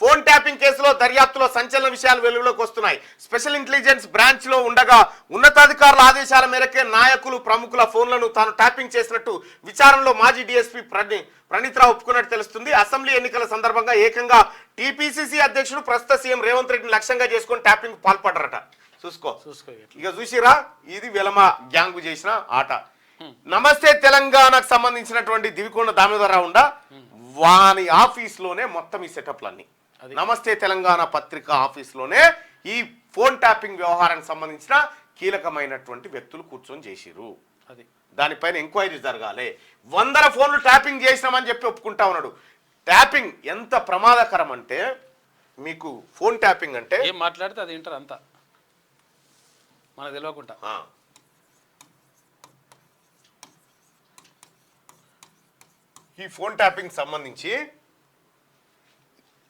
ఫోన్ ట్యాపింగ్ కేసులో దర్యాప్తులో సంచలన విషయాలు వెలుగులోకి వస్తున్నాయి. స్పెషల్ ఇంటెలిజెన్స్ బ్రాంచ్ లో ఉండగా ఉన్నతాధికారుల ఆదేశాల మేరకే నాయకులు ప్రముఖుల ఫోన్లను తాను ట్యాపింగ్ చేసినట్టు విచారణలో మాజీ డిఎస్పీ ప్రణీత్ రావు ఒప్పుకున్నట్టు తెలుస్తుంది. అసెంబ్లీ ఎన్నికల సందర్భంగా ఏకంగా టీపీసీసీ అధ్యక్షుడు ప్రస్తుత సీఎం రేవంత్ రెడ్డిని లక్ష్యంగా చేసుకుని ట్యాపింగ్ పాల్పడ్డారట. చూసుకో. ఇక చూసిరా, ఇది వెలమ గ్యాంగ్ చేసిన ఆట. నమస్తే తెలంగాణకు సంబంధించినటువంటి దివికొండ దామోదరరావు ఉండ వాని ఆఫీస్లోనే మొత్తం ఈ సెటప్లన్నీ. నమస్తే తెలంగాణ పత్రిక ఆఫీస్లోనే ఈ ఫోన్ ట్యాపింగ్ వ్యవహారానికి సంబంధించిన కీలకమైనటువంటి వ్యక్తులు కూర్చొని చేసిరు. దానిపైన ఎంక్వైరీ జరగాలి. 100 ఫోన్లు ట్యాపింగ్ చేసినామని చెప్పి ఒప్పుకుంటా ఉన్నాడు. ట్యాపింగ్ ఎంత ప్రమాదకరం అంటే, మీకు ఫోన్ ట్యాపింగ్ అంటే
ఏం మాట్లాడితే అది వింటారు అంతా మనకు తెలియకుండా.
ఈ ఫోన్ ట్యాపింగ్ సంబంధించి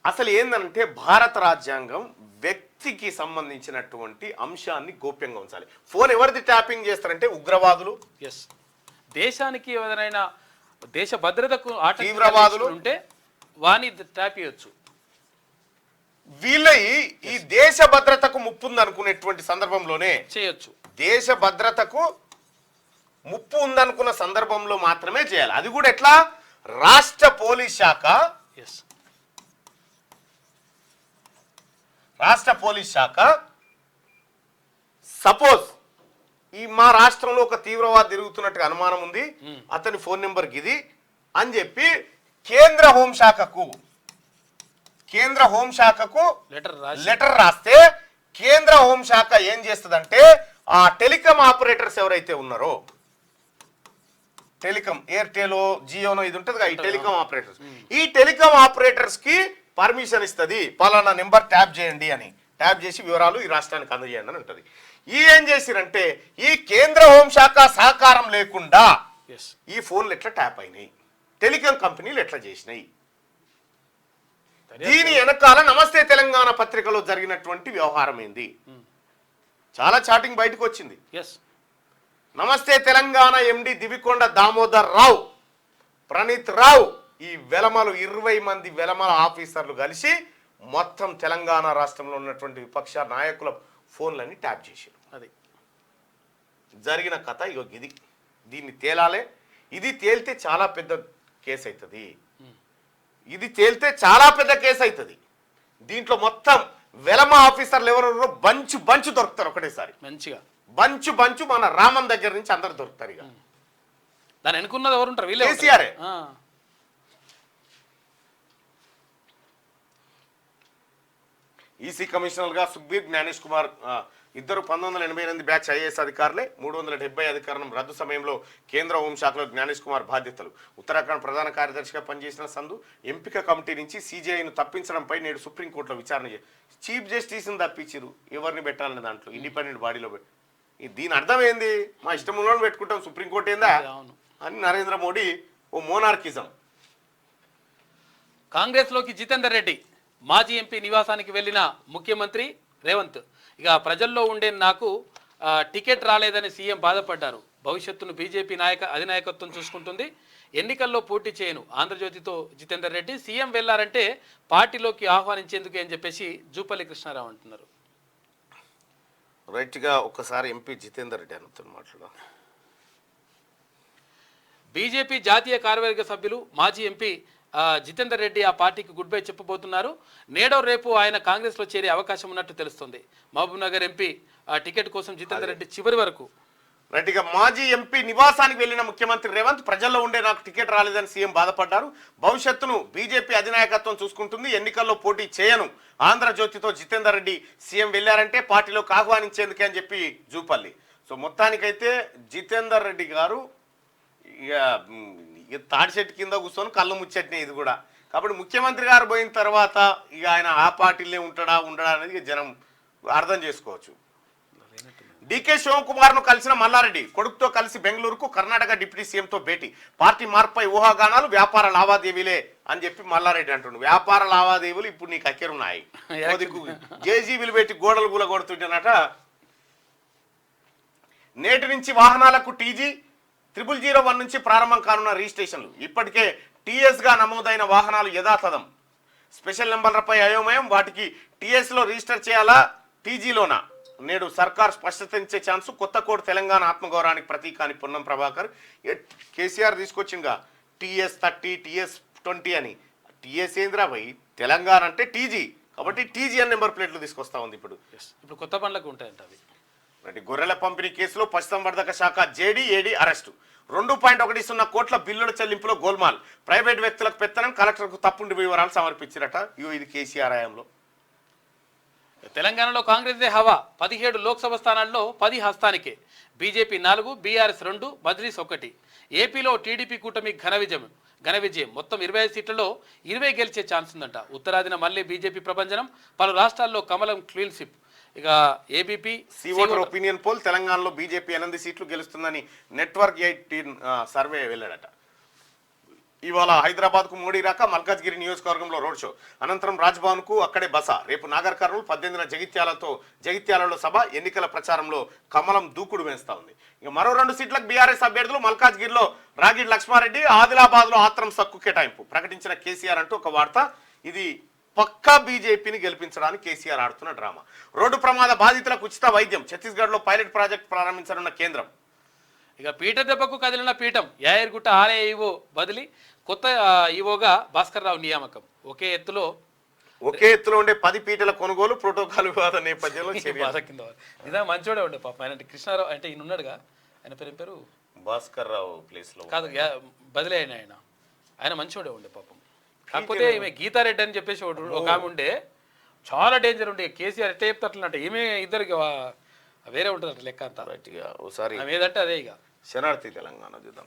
అసలు ఏంటంటే, భారత రాజ్యాంగం వ్యక్తికి సంబంధించినటువంటి అంశాన్ని గోప్యంగా ఉంచాలి. ఫోన్ ఎవరిది ట్యాపింగ్ చేస్తారంటే ఉగ్రవాదులు,
దేశానికి ఎవరైనా దేశ భద్రతకు
తీవ్రవాదులు
ఉంటే వాని ట్యాప్ చేయొచ్చు.
వీళ్ళ ఈ దేశ భద్రతకు ముప్పు ఉంది అనుకునేటువంటి సందర్భంలోనే
చేయొచ్చు.
దేశ భద్రతకు ముప్పు ఉందనుకున్న సందర్భంలో మాత్రమే చేయాలి. అది కూడా ఎట్లా? రాష్ట్ర పోలీస్ శాఖ సపోజ్ మా రాష్ట్రంలో ఒక తీవ్రవాది తిరుగుతున్నట్టుగా అనుమానం ఉంది, అతని ఫోన్ నెంబర్ గిది అని చెప్పి కేంద్ర హోంశాఖకు లెటర్ రాస్తే కేంద్ర హోంశాఖ ఏం చేస్తుందంటే ఆ టెలికాం ఆపరేటర్స్ ఎవరైతే ఉన్నారో, టెలికాం ఎయిర్టెలో జియోనో ఇది ఉంటుంది కదా, ఈ టెలికాం ఆపరేటర్స్, ఈ టెలికాం ఆపరేటర్స్ కి పర్మిషన్ ఇస్తుంది పలానా నెంబర్ ట్యాప్ చేయండి అని. ట్యాప్ చేసి వివరాలు ఈ రాష్ట్రానికి అందజేయండి అని ఉంటుంది. ఏం చేసిరంటే ఈ కేంద్ర హోంశాఖ సహకారం లేకుండా ఈ ఫోన్లు ఎట్లా ట్యాప్ అయినాయి, టెలికాం కంపెనీలు ఎట్లా చేసినాయి? దీని వెనకాల నమస్తే తెలంగాణ పత్రికలో జరిగినటువంటి వ్యవహారం ఏంది? చాలా చాటింగ్ బయటకు వచ్చింది. నమస్తే తెలంగాణ ఎండి దివికొండ దామోదర్ రావు, ప్రణీత్ రావు, ఈ వెలమలు 20 మంది వెలమల ఆఫీసర్లు కలిసి మొత్తం తెలంగాణ రాష్ట్రంలో ఉన్నటువంటి విపక్ష నాయకుల ఫోన్లని ట్యాప్ చేశారు. అది జరిగిన కథ. ఇగో ఇది, దీన్ని తేలాలే. ఇది తేలితే చాలా పెద్ద కేసు అవుతుంది. దీంట్లో మొత్తం వెలమ ఆఫీసర్లు ఎవరెవరో బంచు దొరుకుతారు ఒకటేసారి. మంచిగా బంచు మన రామన్ దగ్గర నుంచి అందరు దొరుకుతారు. ఇక
దాని అనుకున్నది ఎవరు ఉంటారు? వీళ్ళే,
కేసీఆర్. ఈసీ కమిషనర్ గా సుఖ్బీర్ జ్ఞానేష్ కుమార్ ఇద్దరు 1988 బ్యాచ్ ఐఏఎస్ అధికారులే. 370 అధికారం రద్దు సమయంలో కేంద్ర హోంశాఖలో జ్ఞానేష్ కుమార్ బాధ్యతలు. ఉత్తరాఖండ్ ప్రధాన కార్యదర్శిగా పనిచేసిన సంధు ఎంపిక కమిటీ నుంచి సిజేఐను తప్పించడంపై నేడు సుప్రీంకోర్టులో విచారణ చీఫ్ జస్టిస్ని తప్పించారు. ఎవరిని పెట్టాలని దాంట్లో ఇండిపెండెంట్ బాడీలో దీని అర్థం ఏంది? మా ఇష్టం ఉన్నోళ్ళని పెట్టుకుంటాం, సుప్రీంకోర్టు ఏందా అని నరేంద్ర మోడీ ఓ మోనార్కిజం.
కాంగ్రెస్ లోకి జితేందర్ రెడ్డి మాజీ ఎంపీ నివాసానికి వెళ్లిన ముఖ్యమంత్రి రేవంత్ ఇక ప్రజల్లో ఉండే నాకు టికెట్ రాలేదని సీఎం బాధపడ్డారు. భవిష్యత్తును బీజేపీ అధినాయకత్వం చూసుకుంటుంది, ఎన్నికల్లో పోటీ చేయను ఆంధ్రజ్యోతితో జితేందర్ రెడ్డి. సీఎం వెళ్లారంటే పార్టీలోకి ఆహ్వానించేందుకు అని చెప్పేసి జూపల్లి కృష్ణారావు అంటున్నారు.
రైట్గా ఒకసారి ఎంపీ జితేందర్ రెడ్డి అనుతో మాట్లాడారు.
బీజేపీ జాతీయ కార్యవర్గ సభ్యులు మాజీ ఎంపీ జితేందర్ రెడ్డి ఆ పార్టీకి గుడ్ బై చెప్పబోతున్నారు. నేడో రేపు ఆయన కాంగ్రెస్లో చేరే అవకాశం ఉన్నట్టు తెలుస్తుంది. మహబూబ్ నగర్ ఎంపీ టికెట్ కోసం జితేందర్ రెడ్డి చివరి వరకు
రైట్గా మాజీ ఎంపీ నివాసానికి వెళ్లిన ముఖ్యమంత్రి రేవంత్ ప్రజల్లో ఉండే నాకు టికెట్ రాలేదని సీఎం బాధపడ్డారు. భవిష్యత్తును బీజేపీ అధినాయకత్వం చూసుకుంటుంది, ఎన్నికల్లో పోటీ చేయను ఆంధ్రజ్యోతితో జితేందర్ రెడ్డి. సీఎం వెళ్లారంటే పార్టీలోకి ఆహ్వానించేందుకే అని చెప్పి జూపల్లి. సో మొత్తానికైతే జితేందర్ రెడ్డి గారు ఇక తాడి చెట్టు కింద కూర్చొని కళ్ళు ముచ్చట్నే ఇది కూడా. కాబట్టి ముఖ్యమంత్రి గారు పోయిన తర్వాత ఇక ఆయన ఆ పార్టీలే ఉండడా అనేది జనం అర్థం చేసుకోవచ్చు. డీకే శివకుమార్ను కలిసిన మల్లారెడ్డి కొడుకుతో కలిసి బెంగళూరుకు కర్ణాటక డిప్యూటీ సీఎంతో భేటీ. పార్టీ మార్పుపై ఊహాగానాలు, వ్యాపార లావాదేవీలే అని చెప్పి మల్లారెడ్డి అంటుండు. వ్యాపార లావాదేవీలు ఇప్పుడు నీకు అక్కెరున్నాయి. జేజీబీలు పెట్టి గోడలు గుల కొడుతుంటేనట. నేటి నుంచి వాహనాలకు టీజీ 0001 నుంచి ప్రారంభం కానున్న రిజిస్ట్రేషన్లు. ఇప్పటికే టీఎస్గా నమోదైన వాహనాలు యథాతథం. స్పెషల్ నెంబర్లపై అయోమయం, వాటికి టీఎస్లో రిజిస్టర్ చేయాలా టీజీలోనా? నేడు సర్కార్ స్పష్టత ఇచ్చే ఛాన్సు. కొత్త కోడ్ తెలంగాణ ఆత్మగౌరవానికి ప్రతీక అని పొన్నం ప్రభాకర్. కేసీఆర్ తీసుకొచ్చిందిగా TS30 TS20 అని. టీఎస్ ఏంద్రా భయ్, తెలంగాణ అంటే టీజీ, కాబట్టి టీజీ అని నెంబర్ ప్లేట్లు తీసుకొస్తా ఉంది.
ఇప్పుడు కొత్త పనులకు ఉంటాయంట అవి.
గొర్రెల పంపిణీ కేసులో పశుసంవర్ధక శాఖ ఏడీ అరెస్టు. 2.10 కోట్ల బిల్లుల చెల్లింపులో గోల్మాల్. ప్రైవేట్ వ్యక్తులకు పెత్తనం, కలెక్టర్కు తప్పుడు వివరాలు సమర్పించారట. ఇది కేసీఆర్ హయాంలో.
తెలంగాణలో కాంగ్రెస్ దే హవా. 17 లోక్సభ స్థానాల్లో 10 హస్తానికే. BJP 4, BRS 2, Majlis 1. ఏపీలో టీడీపీ కూటమి ఘన విజయం. మొత్తం 25 సీట్లలో 20 గెలిచే ఛాన్స్ ఉందంట. ఉత్తరాదిన మళ్ళీ బీజేపీ ప్రభంజనం. పలు రాష్ట్రాల్లో కమలం క్లీన్ స్విప్. ఇక ఏబీపీ
ఓటర్ ఒపీనియన్ పోల్ తెలంగాణలో బీజేపీ 8 సీట్లు గెలుస్తుందని నెట్వర్క్ 18 సర్వే వెళ్ళాడట. ఇవాళ హైదరాబాద్కు మోడీ రాక మల్కాజ్గిరి నియోజకవర్గంలో రోడ్ షో, అనంతరం రాజ్భవన్కు అక్కడే బస. రేపు నాగర్ కర్నూలు, 18న జగిత్యాలలో సభ. ఎన్నికల ప్రచారంలో కమలం దూకుడు వేస్తా ఉంది. ఇక మరో 2 సీట్లకు బీఆర్ఎస్ అభ్యర్థులు. మల్కాజ్గిరిలో రాగిడి లక్ష్మారెడ్డి, ఆదిలాబాద్లో ఆత్రం సక్కు కేటాయింపు ప్రకటించిన కేసీఆర్ అంటూ ఒక వార్త. ఇది పక్కా బీజేపీని గెలిపించడానికి కేసీఆర్ ఆడుతున్న డ్రామా. రోడ్డు ప్రమాద బాధితులకు ఉచిత వైద్యం, ఛత్తీస్గఢ్లో పైలట్ ప్రాజెక్ట్ ప్రారంభించనున్న కేంద్రం.
ఇక పీట దెబ్బకు కదిలిన పీఠం, యాయర్గుట్ట ఆలయ ఈవో బదిలీ, కొత్త ఈవోగా భాస్కర్ రావు నియామకం. ఒకే ఎత్తులో
ఉండే 10 పీటల కొనుగోలు ప్రోటోకాల్ వివాద నేపథ్యంలో
బాధ కింద నిజంగా మంచోడే ఉండే పాపం. ఆయన కృష్ణారావు అంటే ఈయన ఉన్నాడుగా, ఆయన పేరు
భాస్కర్ రావు ప్లేస్ లో
కాదు, బదిలీ అయిన ఆయన మంచోడే ఉండే పాపం. కాకపోతే ఈమె గీతారెడ్డి అని చెప్పేసి ఒక ఆమె ఉండే, చాలా డేంజర్ ఉండే. కేసీఆర్ ఎట్లా చెప్తే అట్లా అంటే ఈమె ఇద్దరికి వేరే ఉంటుంది అట్లా లెక్క అంతా.
ఒకసారి
ఏదంటే అదే. ఇక
శనార్థి తెలంగాణ చూద్దాం.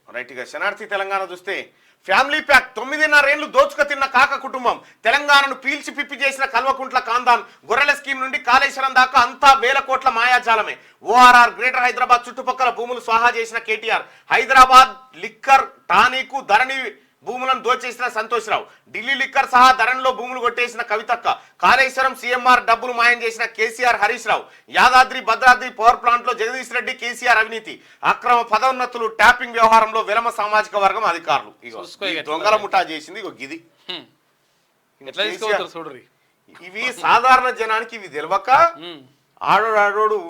రైట్గా శనార్థి తెలంగాణ చూస్తే ఫ్యామిలీ ప్యాక్ 9.5 ఏళ్లు దోచుక తిన్న కాక కుటుంబం, తెలంగాణను పీల్చి పిప్పి చేసిన కల్వకుంట్ల కాందాన్, గొర్రెల స్కీమ్ నుండి కాళేశ్వరం దాకా అంతా వేల కోట్ల మాయాజాలమే. ఓఆర్ఆర్ గ్రేటర్ హైదరాబాద్ చుట్టుపక్కల భూములు స్వాహా చేసిన కేటీఆర్, హైదరాబాద్ లిక్కర్ టానికు ధరణి భూములను దోచేసిన సంతోష్ రావు, ఢిల్లీ లిక్కర్ సహా ధరణిలో భూములు కొట్టేసిన కవితక్క, కాళేశ్వరం సీఎంఆర్ డబ్బులు మాయం చేసిన కేసీఆర్ హరీష్ రావు, యాదాద్రి భద్రాద్రి పవర్ ప్లాంట్ లో జగదీష్ రెడ్డి కేసీఆర్ అవినీతి, అక్రమ పదోన్నతులు, ట్యాపింగ్ వ్యవహారంలో విలమ సామాజిక వర్గం అధికారులు. దొంగల ముఠా చేసింది గిది. ఇవి సాధారణ జనానికి ఇవి తెలియక ఆడోడు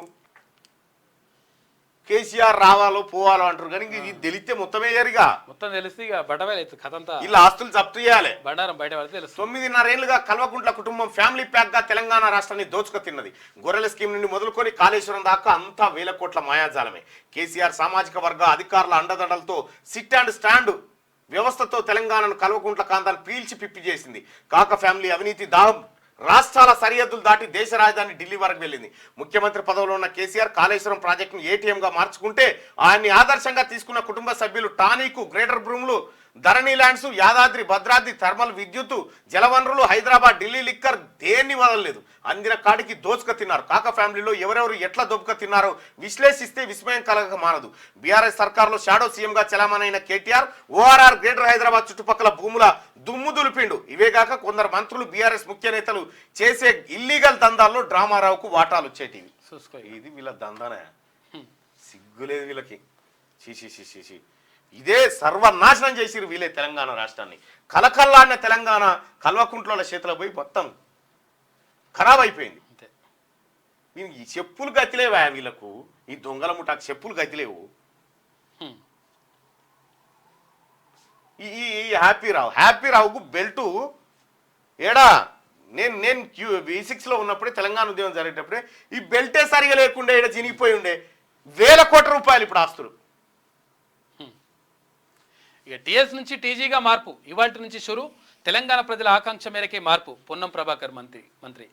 కేసీఆర్ రావాలో పోవాలో అంటారు, కానీ ఇది తెలిస్తే మొత్తమే జరిగా
మొత్తం తెలిస్తే ఇక బట్టవేలు కథ అంతా
ఇలా ఆస్తులు జప్తు చేయాలి.
బండారం బయట పడితే తెలుసు.
9.5 ఏళ్లుగా కల్వకుంట్ల కుటుంబం ఫ్యామిలీ ప్యాక్ గా తెలంగాణ రాష్ట్రాన్ని దోచుకు తిన్నది. గొర్రెల స్కీమ్ నుండి మొదలుకొని కాళేశ్వరం దాకా అంతా వేల కోట్ల మాయాజాలమే. కేసీఆర్ సామాజిక వర్గ అధికారుల అండదండలతో సిట్ అండ్ స్టాండ్ వ్యవస్థతో తెలంగాణను కల్వకుంట్ల కాంతాన్ని పీల్చి పిప్పి చేసింది. కాక ఫ్యామిలీ అవినీతి దాహం రాష్ట్రాల సరిహద్దులు దాటి దేశ రాజధాని ఢిల్లీ వరకు వెళ్ళింది. ముఖ్యమంత్రి పదవిలో ఉన్న కేసీఆర్ కాళేశ్వరం ప్రాజెక్టును ఏటీఎంగా మార్చుకుంటే ఆయన్ని ఆదర్శంగా తీసుకున్న కుటుంబ సభ్యులు టానీకు, గ్రేటర్ భూములు, ధరణి ల్యాండ్స్, యాదాద్రి భద్రాద్రి థర్మల్ విద్యుత్తు, జలవనరులు, హైదరాబాద్, ఢిల్లీ లిక్కర్ దేన్ని వదలలేదు. అందిన కాడికి దోచుక తిన్నారు. కాక ఫ్యామిలీలో ఎవరెవరు ఎట్లా దోపుక తిన్నారో విశ్లేషిస్తే విస్మయం కలగక మానదు. బీఆర్ఎస్ సర్కార్లో షాడో సీఎంగా చలామణైన కేటీఆర్ ఓఆర్ఆర్ గ్రేటర్ హైదరాబాద్ చుట్టుపక్కల భూముల దుమ్ము దులిపిండు. ఇవేగాక కొందరు మంత్రులు, బీఆర్ఎస్ ముఖ్య నేతలు చేసే ఇల్లీగల్ దందాల్లో డ్రామారావుకు వాటాలు వచ్చేటివి. ఇది వీళ్ళ దందానే, సిగ్గులేదు వీళ్ళకి. చీచి ఇదే సర్వనాశనం చేసిరు వీళ్ళే తెలంగాణ రాష్ట్రాన్ని. కలకల్లాడిన తెలంగాణ కల్వకుంట్ల చేతిలో పోయి మొత్తం ఖరాబ్ అయిపోయింది. ఈ చెప్పులు గతిలేవా వీళ్ళకు, ఈ దొంగల ముఠాకు చెప్పులు గతిలేవు. ఈ హ్యాపీ రావుకు బెల్టు ఏడా నేను V6లో ఉన్నప్పుడే తెలంగాణ ఉద్యమం జరిగేటప్పుడే ఈ బెల్టే సరిగా లేకుండా ఇక్కడ చినిగిపోయి ఉండే. వేల కోట్ల రూపాయలు ఇప్పుడు ఆస్తులు.
ఇక టీఎస్ నుంచి టీజీగా మార్పు, ఇవాటి నుంచి షురు, తెలంగాణ ప్రజల ఆకాంక్ష మేరకే మార్పు, పొన్నం ప్రభాకర్ మంత్రి.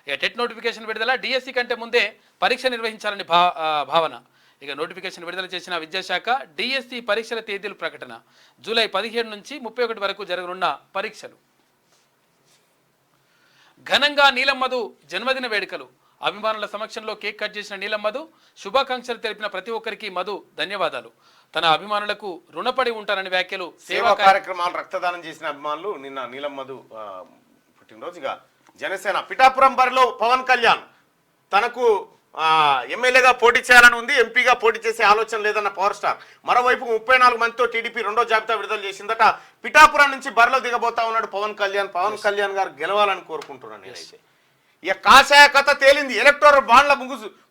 ఇక టెట్ నోటిఫికేషన్ విడుదల, డిఎస్సి కంటే ముందే పరీక్ష నిర్వహించాలని భావన. ఇక నోటిఫికేషన్ విడుదల చేసిన విద్యాశాఖ, డిఎస్సి పరీక్షల తేదీలు ప్రకటన, జూలై 17 నుంచి 31 వరకు జరగనున్న పరీక్షలు. ఘనంగా నీలం మధు జన్మదిన వేడుకలు, అభిమానుల సమక్షంలో కేక్ కట్ చేసిన నీలం మధు, శుభాకాంక్షలు తెలిపిన ప్రతి ఒక్కరికి మధు ధన్యవాదాలు, తన అభిమానులకు రుణపడి ఉంటారని వ్యాఖ్యలు.
సేవా కార్యక్రమాలు, రక్తదానం చేసిన అభిమానులు. నిన్న నీలం మధు పుట్టినరోజుగా జనసేన పిఠాపురం బరిలో పవన్ కళ్యాణ్ తనకు ఎమ్మెల్యేగా పోటీ చేయాలని ఉంది, ఎంపీగా పోటీ చేసే ఆలోచన లేదన్న పవర్ స్టార్. మరోవైపు 34 మందితో టీడీపీ రెండో జాబితా విడుదల చేసిందట. పిఠాపురం నుంచి బరిలో దిగబోతా ఉన్నాడు పవన్ కళ్యాణ్ గారు గెలవాలని కోరుకుంటున్నాను నేనైతే. ఇక కాషాయ కథ తేలింది. ఎలక్టోరల్ బాండ్ల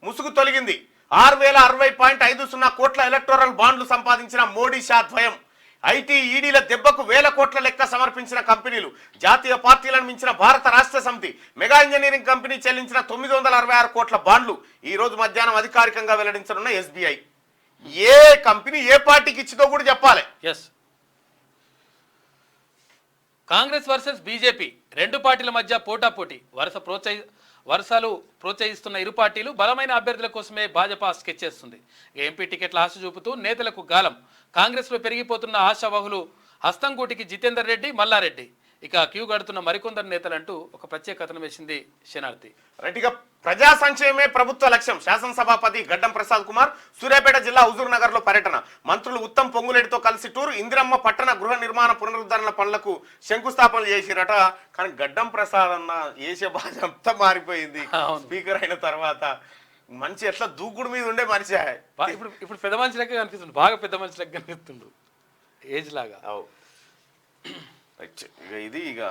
ముసుగు తొలగింది. 6,060.50 కోట్ల ఎలక్టోరల్ బాండ్లు సంపాదించిన మోడీ షా ద్వయం. ఐటీ ఈడీల దెబ్బకు వేల కోట్ల లెక్క సమర్పించిన కంపెనీలు. జాతీయ పార్టీలను మించిన భారత రాష్ట్ర సమితి, మెగా ఇంజనీరింగ్ కంపెనీ చెల్లించిన 966 కోట్ల బాండ్లు ఈ రోజు మధ్యాహ్నం అధికారికంగా వెల్లడించనున్న ఎస్బీఐ. ఏ కంపెనీ ఏ పార్టీకి ఇచ్చిందో కూడా చెప్పాలి.
కాంగ్రెస్ వర్సెస్ బీజేపీ, రెండు పార్టీల మధ్య పోటాపోటీ. వరుసలు ప్రోత్సహిస్తున్న ఇరు పార్టీలు బలమైన అభ్యర్థుల కోసమే భాజపా స్కెచ్ చేస్తుంది. ఎంపీ టికెట్ల ఆశ చూపుతూ నేతలకు గాలం. కాంగ్రెస్లో పెరిగిపోతున్న ఆశావహులు హస్తంగూటికి జితేందర్ రెడ్డి, మల్లారెడ్డి. ఇక క్యూ గడుతున్న మరికొందరు నేతలంటూ ఒక ప్రత్యేక కథనం వేసింది శనార్థి.
రైట్గా ప్రజా సంక్షేమమే ప్రభుత్వ లక్ష్యం. శాసనసభాపతి గడ్డం ప్రసాద్ కుమార్ సూర్యాపేట జిల్లా హుజూర్ నగర్ లో పర్యటన. మంత్రులు ఉత్తమ్ పొంగులేటితో కలిసి టూర్. ఇందిరమ్మ పట్టణ గృహ నిర్మాణ పునరుద్ధరణ పనులకు శంకుస్థాపనలు చేసిరట. కానీ గడ్డం ప్రసాద్ అన్న ఏసే బాధ అంతా మారిపోయింది. స్పీకర్ అయిన తర్వాత మంచి ఎట్లా దూకుడు మీద ఉండే మనిషి
ఇప్పుడు పెద్ద మనిషి లెక్క కనిపిస్తుంది, బాగా పెద్ద మనిషి లెక్క కనిపిస్తుండు ఏజ్ లాగా.
ఇక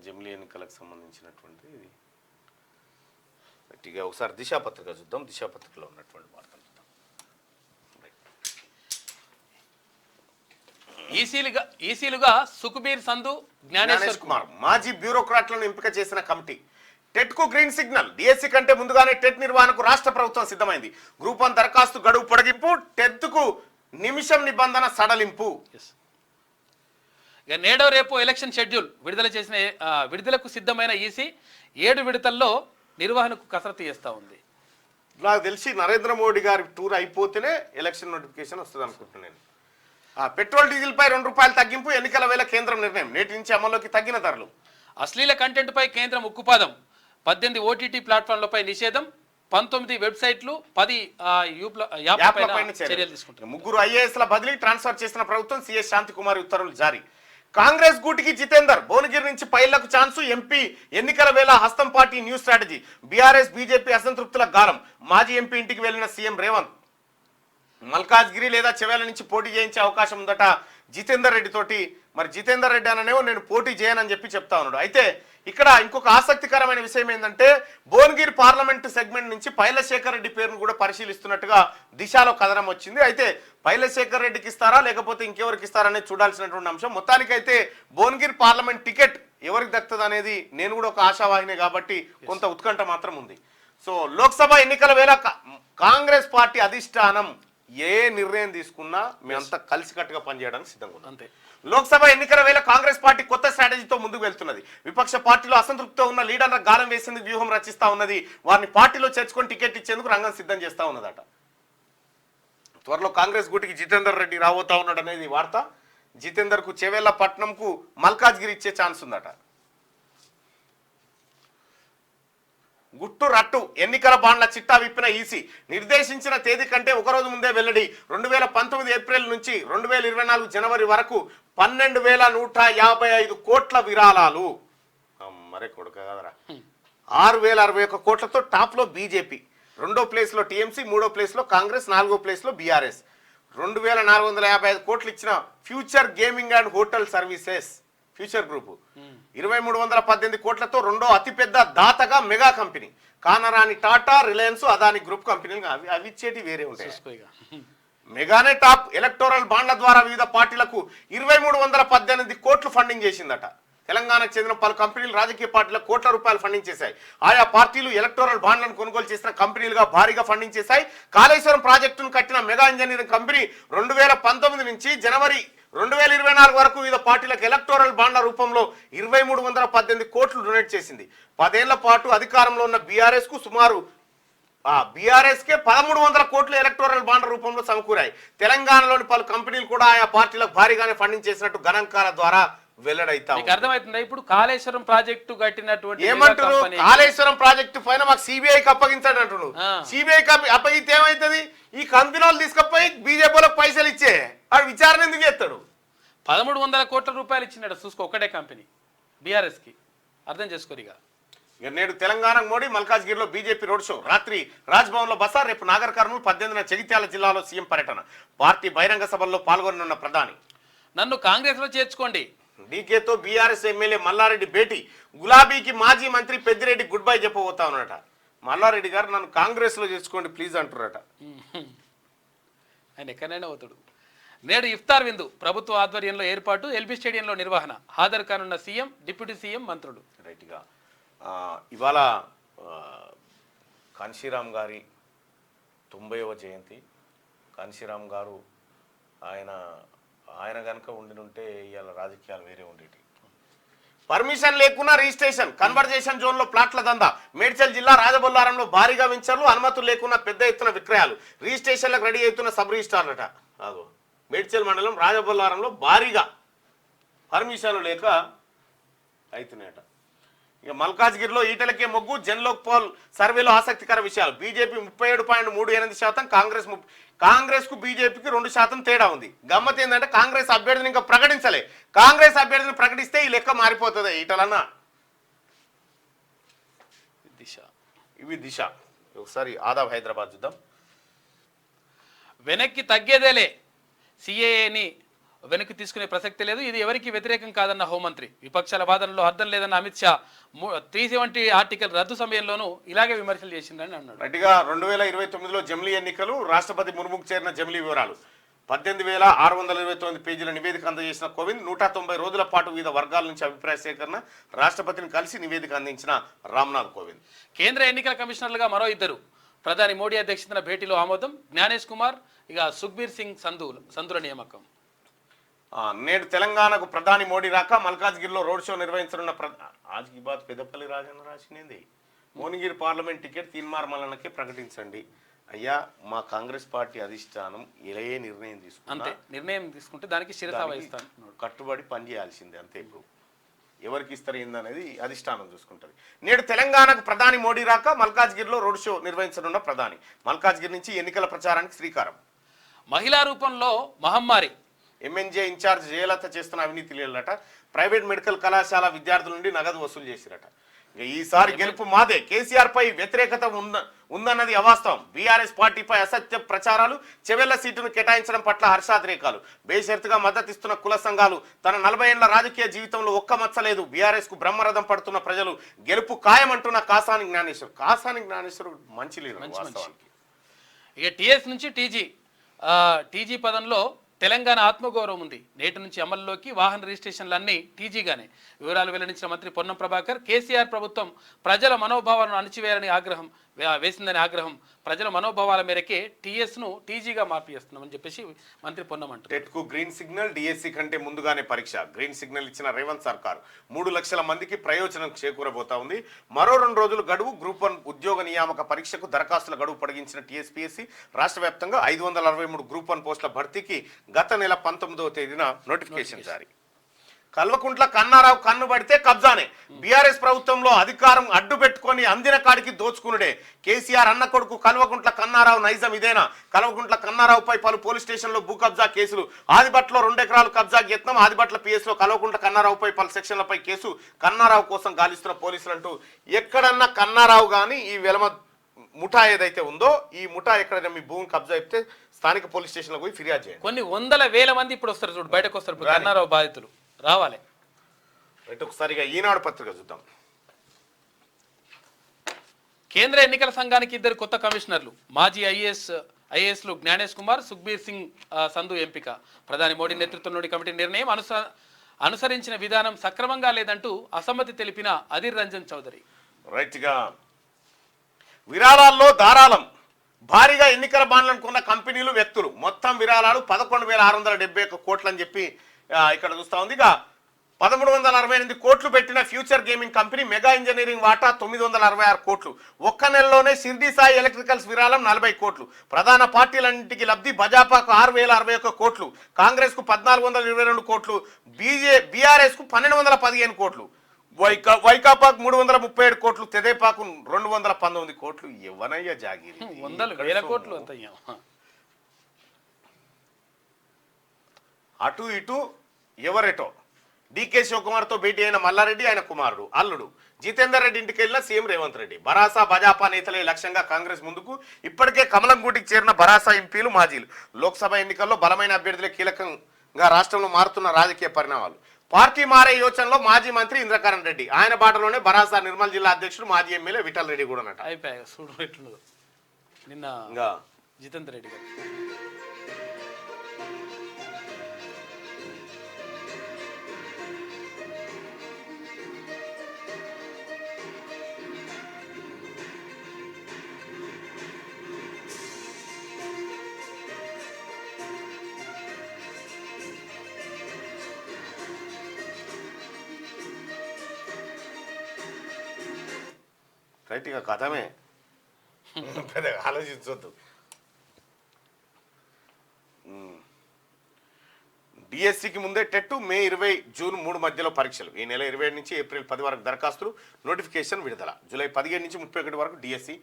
జమిలీ ఎన్నికలకు సంబంధించినటువంటి ఇది ఇక ఒకసారి దిశాపత్రిక చూద్దాం. దిశాపత్రికలో ఉన్నటువంటి వార్తలు చూద్దాం.
ఈసీలుగా సుఖ్బీర్ సంధు, జ్ఞానేశ్వర్ కుమార్
మాజీ బ్యూరోక్రాట్లను ఎంపిక చేసిన కమిటీ. టెట్కు గ్రీన్ సిగ్నల్. డిఎస్సి కంటే ముందుగానే టెట్ నిర్వహణకు రాష్ట్ర ప్రభుత్వం సిద్ధమైంది. గ్రూప్ 1 దరఖాస్తు గడువు పొడిగింపు, టెట్కు నిమిషం నిబంధన సడలింపు.
ఇక నేడో రేపు ఎలక్షన్ షెడ్యూల్ విడుదలకు సిద్ధమైన ఈసీ 7 విడతల్లో నిర్వహణకు కసరత్తు చేస్తూ ఉంది.
నాకు తెలిసి నరేంద్ర మోడీ గారి టూర్ అయిపోతేనే ఎలక్షన్ నోటిఫికేషన్ వస్తుంది అనుకుంటున్నాను. పెట్రోల్ డీజిల్ పై ₹2 తగ్గింపు, ఎన్నికల వేళ కేంద్రం నిర్ణయం. నేటి నుంచి అమల్లోకి తగ్గిన ధరలు.
అశ్లీల కంటెంట్ పై కేంద్రం ఉక్కుపాదం. 18 ఓటీటీ ప్లాట్ఫామ్లపై నిషేధం, 19 వెబ్సైట్లు, 10 యాప్లపైన చర్యలు తీసుకుంటారు.
3 ఐఏఎస్ల బదిలీ, ట్రాన్స్ఫర్ చేసిన ప్రభుత్వం. సిఎస్ శాంతికుమార్ ఉత్తర్వులు జారీ. కాంగ్రెస్ గూటికి జితేందర్. భువనగిరి నుంచి పైళ్లకు ఛాన్సు. ఎంపీ ఎన్నికల వేళ హస్తం party new strategy. BRS BJP అసంతృప్తుల గాలం. మాజీ ఎంపీ ఇంటికి వెళ్లిన సీఎం రేవంత్. మల్కాజ్గిరి లేదా చెవేల నుంచి పోటీ చేయించే అవకాశం ఉందట జితేందర్ రెడ్డి తోటి. మరి జితేందర్ రెడ్డి అననేమో నేను పోటీ చేయనని చెప్పి చెప్తా ఉన్నాడు. అయితే ఇక్కడ ఇంకొక ఆసక్తికరమైన విషయం ఏంటంటే భువనగిరి పార్లమెంటు సెగ్మెంట్ నుంచి పైలశేఖర్ రెడ్డి పేరును కూడా పరిశీలిస్తున్నట్టుగా దిశలో కథనం వచ్చింది. అయితే పైలశేఖర్ రెడ్డికి ఇస్తారా లేకపోతే ఇంకెవరికి ఇస్తారా అనేది చూడాల్సినటువంటి అంశం. మొత్తానికైతే భువనగిరి పార్లమెంట్ టికెట్ ఎవరికి దక్కుతుంది అనేది నేను కూడా ఒక ఆశావాహినే కాబట్టి కొంత ఉత్కంఠ మాత్రం ఉంది. సో లోక్సభ ఎన్నికల వేళ కాంగ్రెస్ పార్టీ అధిష్టానం ఏ నిర్ణయం తీసుకున్నా మేమంతా కలిసికట్టుగా పనిచేయడానికి సిద్ధంగా ఉన్నాం.
అంతే.
లోక్సభ ఎన్నికల వేళ కాంగ్రెస్ పార్టీ కొత్త స్ట్రాటజీతో ముందుకు వెళ్తున్నది. విపక్ష పార్టీలో అసంతృప్తితో ఉన్న లీడర్ల గాలం వేసేందుకు వ్యూహం రచిస్తా ఉన్నది. వారిని పార్టీలో చేర్చుకొని టికెట్ ఇచ్చేందుకు రంగం సిద్ధం చేస్తా ఉన్నదట. త్వరలో కాంగ్రెస్ గూటికి జితేందర్ రెడ్డి రాబోతా ఉన్నాడు అనేది వార్త. జితేందర్ కు చెవేళ్ల పట్నంకు మల్కాజ్గిరి ఇచ్చే ఛాన్స్ ఉందట. గుట్టు రట్టు. ఎన్నికల బాండ్ల చిట్టా విప్పిన ఈసీ. నిర్దేశించిన తేదీ కంటే ఒకరోజు ముందే వెల్లడి. 2019 ఏప్రిల్ నుంచి 2024 జనవరి వరకు 12,155 కోట్ల విరాళాలు. మరే కొడుక కదరా. 6,061 కోట్లతో టాప్ లో బీజేపీ, 2వ ప్లేస్ లో టీఎంసీ, 3వ ప్లేస్ లో కాంగ్రెస్, 4వ ప్లేస్ లో బీఆర్ఎస్. 2,455 కోట్లు ఇచ్చిన future gaming and hotel services future group 2,318 కోట్లతో 2వ అతిపెద్ద దాతగా మెగా కంపెనీ. కానరాని టాటా, రిలయన్స్, అదాని గ్రూప్ కంపెనీలు అవి ఇచ్చేటి వేరే ఉంటాయి. మెగానే టాప్. ఎలక్టోరల్ బాండ్ల ద్వారా వివిధ పార్టీలకు 2,318 కోట్లు ఫండింగ్ చేసిందట. తెలంగాణకు చెందిన పలు కంపెనీలు రాజకీయ పార్టీలకు కోట్ల రూపాయలు ఫండింగ్ చేశాయి. ఆయా పార్టీలు ఎలక్టోరల్ బాండ్లను కొనుగోలు చేసిన కంపెనీలుగా భారీగా ఫండింగ్ చేశాయి. కాళేశ్వరం ప్రాజెక్టును కట్టిన మెగా ఇంజనీరింగ్ కంపెనీ 2019 నుంచి జనవరి 2024 వరకు వివిధ పార్టీలకు ఎలక్టోరల్ బాండ్ల రూపంలో 2,318 కోట్లు డొనేట్ చేసింది. 10 ఏళ్ల పాటు అధికారంలో ఉన్న బీఆర్ఎస్ కు సుమారు బీఆర్ఎస్కే 1,300 కోట్లు ఎలక్టోరల్ బాండ్ల రూపంలో సమకూరాయి. తెలంగాణలోని పలు కంపెనీలు కూడా ఆయా పార్టీలకు భారీగానే ఫండింగ్ చేసినట్టు గణాంకాల ద్వారా వెల్లడైతా.
అర్థమవుతుందా? ఇప్పుడు కాళేశ్వరం ప్రాజెక్టు కట్టినటువంటి
ఏమంటారు? కాళేశ్వరం ప్రాజెక్టు పైన మాకు సిబిఐకి అప్పగించాడు అంటున్నాడు. సిబిఐకి అప్పగితే ఏమైతుంది? ఈ కంపెనీ వాళ్ళు తీసుకపోయి బీజేపీలకు పైసలు ఇచ్చే వాడు విచారణ ఎందుకు చేస్తాడు?
1,300 కోట్ల రూపాయలు ఇచ్చినాడు చూసుకో ఒకటే కంపెనీ బీఆర్ఎస్ కి. అర్థం చేసుకోరిగా.
నేడు తెలంగాణ మోడీ. మల్కాజ్గిరిలో బీజేపీ రోడ్ షో. రాత్రి రాజ్భవన్ లో బస. రేపు నాగర్ కర్నూలు, 18న జగిత్యాల జిల్లాలో సీఎం పర్యటన. పార్టీ బహిరంగ సభల్లో పాల్గొననున్న ప్రధాని.
నన్ను కాంగ్రెస్ లో చేర్చుకోండి.
డీకేతో బీఆర్ఎస్ ఎమ్మెల్యే మల్లారెడ్డి భేటీ. గులాబీకి మాజీ మంత్రి పెద్దిరెడ్డి గుడ్ బై చెప్పబోతా ఉన్నారట. మల్లారెడ్డి గారు నన్ను కాంగ్రెస్ లో చేర్చుకోండి ప్లీజ్ అంటున్నారట.
ఆయన ఎక్కడైనా పోతాడు. నేడు ఇఫ్తార్ విందు. ప్రభుత్వ ఆధ్వర్యంలో ఏర్పాటు. ఎల్బీ స్టేడియంలో నిర్వహణ. హాజరు కానున్న సీఎం, డిప్యూటీ సీఎం, మంత్రులు.
రైట్గా ఇవాళ కాన్షీరామ్ గారి 90వ జయంతి. కాన్షీరామ్ గారు ఆయన కనుక ఉంటే ఇవాళ రాజకీయాలు వేరే ఉండేవి. పర్మిషన్ లేకున్నా రిజిస్ట్రేషన్. కన్వర్జేషన్ జోన్లో ప్లాట్ల దందా. మేడ్చల్ జిల్లా రాజబొల్లారంలో భారీగా వెంచర్లు. అనుమతులు లేకున్నా పెద్ద ఎత్తున విక్రయాలు. రిజిస్ట్రేషన్లకు రెడీ అవుతున్న సబ్ రిజిస్ట్రార్లట. అదో మేడ్చల్ మండలం రాజబొల్లారంలో భారీగా పర్మిషన్లు లేక అవుతున్నాయట. ఇక మల్కాజ్గిరిలో ఈటలకే మొగ్గు. జన్లోక్ పోల్ సర్వేలో ఆసక్తికర విషయాలు. బీజేపీ 37.38%, కాంగ్రెస్ కు బీజేపీకి 2% తేడా ఉంది. గమ్మత్ ఏంటంటే కాంగ్రెస్ అభ్యర్థిని ఇంకా ప్రకటించలే. కాంగ్రెస్ అభ్యర్థిని ప్రకటిస్తే ఈ లెక్క మారిపోతుంది. ఈటలన్నా ఇవి దిశ. ఒకసారి ఆదాబ్ హైదరాబాద్ చూద్దాం.
వెనక్కి తగ్గేదేలే. సిఏఏని వెనక్కి తీసుకునే ప్రసక్తి లేదు, ఇది ఎవరికి వ్యతిరేకం కాదన్న హోంమంత్రి. విపక్షాల వాదనలో అర్థం లేదన్న అమిత్ షా 370 ఆర్టికల్ రద్దు సమయంలోనూ ఇలాగే విమర్శలు చేసిందని అన్నాడు.
గట్టిగా 2029లో జమిలీ ఎన్నికలు, రాష్ట్రపతి ముర్ముకు చేరిన జమిలీ వివరాలు. 18,629 పేజీల నివేదిక అందజేసిన కోవింద్ 190 రోజుల పాటు వివిధ వర్గాల నుంచి అభిప్రాయ సేకరణ, రాష్ట్రపతిని కలిసి నివేదిక అందించిన రామ్నాథ్ కోవింద్.
కేంద్ర ఎన్నికల కమిషనర్లుగా మరో ఇద్దరు ప్రధాని మోడీ అధ్యక్షతన భేటీలో ఆమోదం. జ్ఞానేష్ కుమార్, ఇక సుఖ్బీర్ సింగ్ సంధుల నియామకం.
నేడు తెలంగాణకు ప్రధాని మోడీ రాక మల్కాజ్గిరిలో రోడ్ షో నిర్వహించనున్న ఆజ్కి బాత్ పెద్దపల్లి రాజన్న రాసినది. మోనిగిరి పార్లమెంట్ టికెట్ తీన్మార్ మల్లన్నకే ప్రకటించండి. అయ్యా, మా కాంగ్రెస్ పార్టీ అధిష్టానం ఇలా నిర్ణయం
అంతే, నిర్ణయం తీసుకుంటే దానికి శిరసా వహిస్తాను,
కట్టుబడి పనిచేయాల్సిందే. అంతే. ఇప్పుడు ఎవరికి ఇస్తారు ఏందనేది అధిష్టానం చూసుకుంటుంది. నేడు తెలంగాణకు ప్రధాని మోడీ రాక మల్కాజ్గిరిలో రోడ్ షో నిర్వహించనున్న ప్రధాని. మల్కాజ్గిరి నుంచి ఎన్నికల ప్రచారానికి శ్రీకారం.
మహిళా రూపంలో మహమ్మారి.
ఎంఎన్జే ఇన్ఛార్జ్ జయలలిత చేస్తున్న అవినీతి లేలట. ప్రైవేట్ మెడికల్ కళాశాల విద్యార్థుల నుండి నగదు వసూలు చేసిరట. ఈసారి గెలుపు మాదే, కేసీఆర్ పై వ్యతిరేకత ఉందన్నది అవాస్తవం. బీఆర్ఎస్ పార్టీపై అసత్య ప్రచారాలు, చెవెళ్ల సీటును కేటాయించడం పట్ల హర్షాతిరేకాలు. బేషరతుగా మద్దతిస్తున్న కుల సంఘాలు. తన 40 ఏళ్ల రాజకీయ జీవితంలో ఒక్క మచ్చలేదు. బీఆర్ఎస్ కు బ్రహ్మరథం పడుతున్న ప్రజలు. గెలుపు ఖాయమంటున్న కాసాని జ్ఞానేశ్వర్ మంచి లీడర్ వాస్తవానికి.
ఇక టీఎస్ నుంచి టీజీ పదంలో తెలంగాణ ఆత్మగౌరవం ఉంది. నేటి నుంచి అమల్లోకి వాహన రిజిస్ట్రేషన్లన్నీ టీజీగానే. వివరాలు వెల్లడించిన మంత్రి పొన్నం ప్రభాకర్, కేసీఆర్ ప్రభుత్వం ప్రజల మనోభావాలను అణచివేయాలని వేసిందని ఆగ్రహం. ప్రజల మనోభావాల మేరకే టీఎస్ను టీజీగా మార్పిస్తున్నామని చెప్పేసి మంత్రి పొన్నం అంటారు.
టెట్కు గ్రీన్ సిగ్నల్, డిఎస్సి కంటే ముందుగానే పరీక్ష. గ్రీన్ సిగ్నల్ ఇచ్చిన రేవంత్ సర్కార్ 3 లక్షల మందికి ప్రయోజనం చేకూరబోతా ఉంది. మరో 2 రోజులు గడువు. గ్రూప్ 1 ఉద్యోగ నియామక పరీక్షకు దరఖాస్తుల గడువు పొడిగించిన టీఎస్పీఎస్సీ. రాష్ట్ర వ్యాప్తంగా 563 గ్రూప్ 1 పోస్టుల భర్తీకి గత నెల 19వ తేదీన నోటిఫికేషన్ జారీ. కల్వకుంట్ల కన్నారావు కన్ను పడితే కబ్జానే. బీఆర్ఎస్ ప్రభుత్వంలో అధికారం అడ్డు పెట్టుకొని అందిన కాడికి దోచుకునుడే. కేసీఆర్ అన్న కొడుకు కల్వకుంట్ల కన్నారావు నైజం ఇదేనా? కల్వకుంట్ల కన్నారావుపై పలు పోలీస్ స్టేషన్లో భూ కబ్జా కేసులు. ఆదిబట్లో 2 ఎకరాలు కబ్జాకి యత్నం. ఆదిబట్ల పిఎస్లో కల్వకుంట్ల కన్నారావుపై పలు సెక్షన్లపై కేసు. కన్నారావు కోసం గాలిస్తున్న పోలీసులు అంటూ ఎక్కడన్నా కన్నారావు కానీ ఈ వెలమ ముఠా ఏదైతే ఉందో ఈ ముఠా ఎక్కడైనా మీ భూమిని కబ్జా అయితే స్థానిక పోలీస్ స్టేషన్లో పోయి ఫిర్యాదు చేయండి.
కొన్ని 100,000 మంది ఇప్పుడు వస్తారు చూడు, బయటకు వస్తారు. కన్నారావు బాధితులు రావాలి.
రైట్, ఒకసారిగా ఈనాడు పత్రిక చూద్దాం.
కేంద్ర ఎన్నికల సంఘానికి 2 కొత్త కమిషనర్లు. మాజీ ఐఏఎస్లు జ్ఞానేష్ కుమార్, సుఖ్బీర్ సింగ్ సంధు ఎంపిక. ప్రధాని మోడీ నేతృత్వంలోని కమిటీ నిర్ణయం. అనుసరించిన విధానం సక్రమంగా లేదంటూ అసమ్మతి తెలిపిన అధీర్ రంజన్ చౌదరి.
రైట్గా విరాళాల్లో ధారాళం. భారీగా ఎన్నికల బాండ్లను కొన్న కంపెనీలు, వ్యక్తులు. మొత్తం విరాళాలు 11,671 కోట్లు అని చెప్పి ఇక్కడ చూస్తా ఉంది. ఇక 1,368 కోట్లు పెట్టిన future gaming company Megha engineering వాటా 966 కోట్లు. ఒక్క నెలలోనే షిర్డీ సాయి ఎలక్ట్రికల్స్ విరాళం 40 కోట్లు. ప్రధాన పార్టీలన్నింటికి లబ్ధి. భాజపాకు 6,061 కోట్లు, కాంగ్రెస్ కు 1,422 కోట్లు, బీఆర్ఎస్ కు 1,215 కోట్లు, వైకాపాకు 337 కోట్లు, తెదేపాకు 219 కోట్లు. ఎవనయ్యా జాగిరి?
100,000 కోట్లు అంత.
అటు ఇటు ఎవరెటో. డీకే శివకుమార్తో భేటీ అయిన మల్లారెడ్డి, ఆయన కుమారుడు అల్లుడు జితేందర్ రెడ్డి ఇంటికి వెళ్ళిన సీఎం రేవంత్ రెడ్డి. బరాసా భాజపా నేతలే లక్ష్యంగా కాంగ్రెస్ ముందుకు. ఇప్పటికే కమలం గూటికి చేరిన బరాసా ఎంపీలు, మాజీలు. లోక్సభ ఎన్నికల్లో బలమైన అభ్యర్థులే కీలకంగా రాష్ట్రంలో మారుతున్న రాజకీయ పరిణామాలు. పార్టీ మారే యోచనలో మాజీ మంత్రి ఇంద్రకరణ్ రెడ్డి. ఆయన బాటలోనే బరాసా నిర్మల్ జిల్లా అధ్యక్షుడు మాజీ ఎమ్మెల్యే విఠల్ రెడ్డి కూడా అన్నట్టు.
అయిపోయాయి చూడు ఎట్లుండదు. నిన్న జితేందర్ రెడ్డి గారు
రైట్గా కథమే, పెద్దగా ఆలోచించవద్దు. డిఎస్సికి ముందే టెట్. మే 20 జూన్ 3 మధ్యలో పరీక్షలు. ఈ నెల 27 నుంచి ఏప్రిల్ 10 వరకు దరఖాస్తులు. నోటిఫికేషన్ విడుదల. జూలై 15 నుంచి 31 వరకు డిఎస్సి.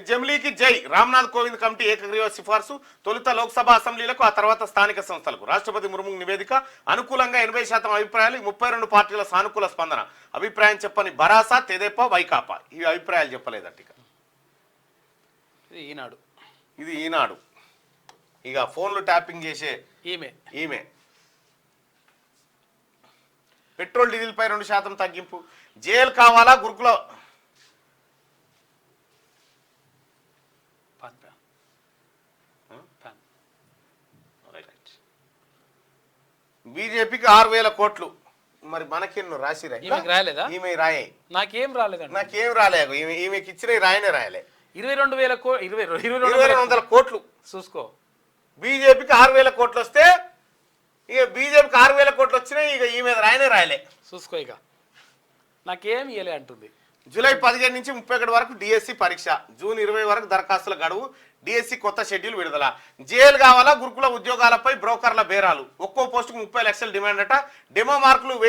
జమిలీకి జై. రామ్నాథ్ కోవింద్ కమిటీ ఏకగ్రీవ సిఫార్సు. తొలుత లోక్సభ అసెంబ్లీలకు, ఆ తర్వాత స్థానిక సంస్థలకు. రాష్ట్రపతి ముర్ము నివేదిక. అనుకూలంగా 80% అభిప్రాయాలు. 32 పార్టీల సానుకూల స్పందన. అభిప్రాయం చెప్పని బరాసా, తెదేపా, వైకాపా. ఈ అభిప్రాయాలు చెప్పలేదట.
ఇది ఈనాడు.
ఇక ఫోన్లు ట్యాపింగ్ చేసే ఈమె పెట్రోల్ డీజిల్ పై 2% తగ్గింపు. జైలు కావాలా గురుకుల బీజేపీకి 6,000 కోట్లు. మరి మనకెన్ను రాసిరా?
రాయలేదా?
ఈమె రాయే.
నాకేం రాలేదండి.
నాకేం రాలేదు. ఈమెకి ఇచ్చిన రాయనే రాయలే.
22,000
కోట్లు
చూసుకో.
బీజేపీకి 6,000 కోట్లు వస్తే ఇక బీజేపీకి 6,000 కోట్లు వచ్చినాయి. ఇక ఈ మీద రాయనే రాయలే.
చూసుకో. ఇక నాకేం ఇయ్యలే అంటుంది.
జూలై 15 నుంచి 31 వరకు డిఎస్సి పరీక్ష. జూన్ 20 వరకు దరఖాస్తుల గడువు. డిఎస్సి కొత్త షెడ్యూల్ విడుదల. జేఎల్ కావాలా గురుకుల ఉద్యోగాలపై బ్రోకర్ల బేరాలు. ఒక్కో పోస్టుకు 30 లక్షల డిమాండ్ అట. డెమో మార్కులు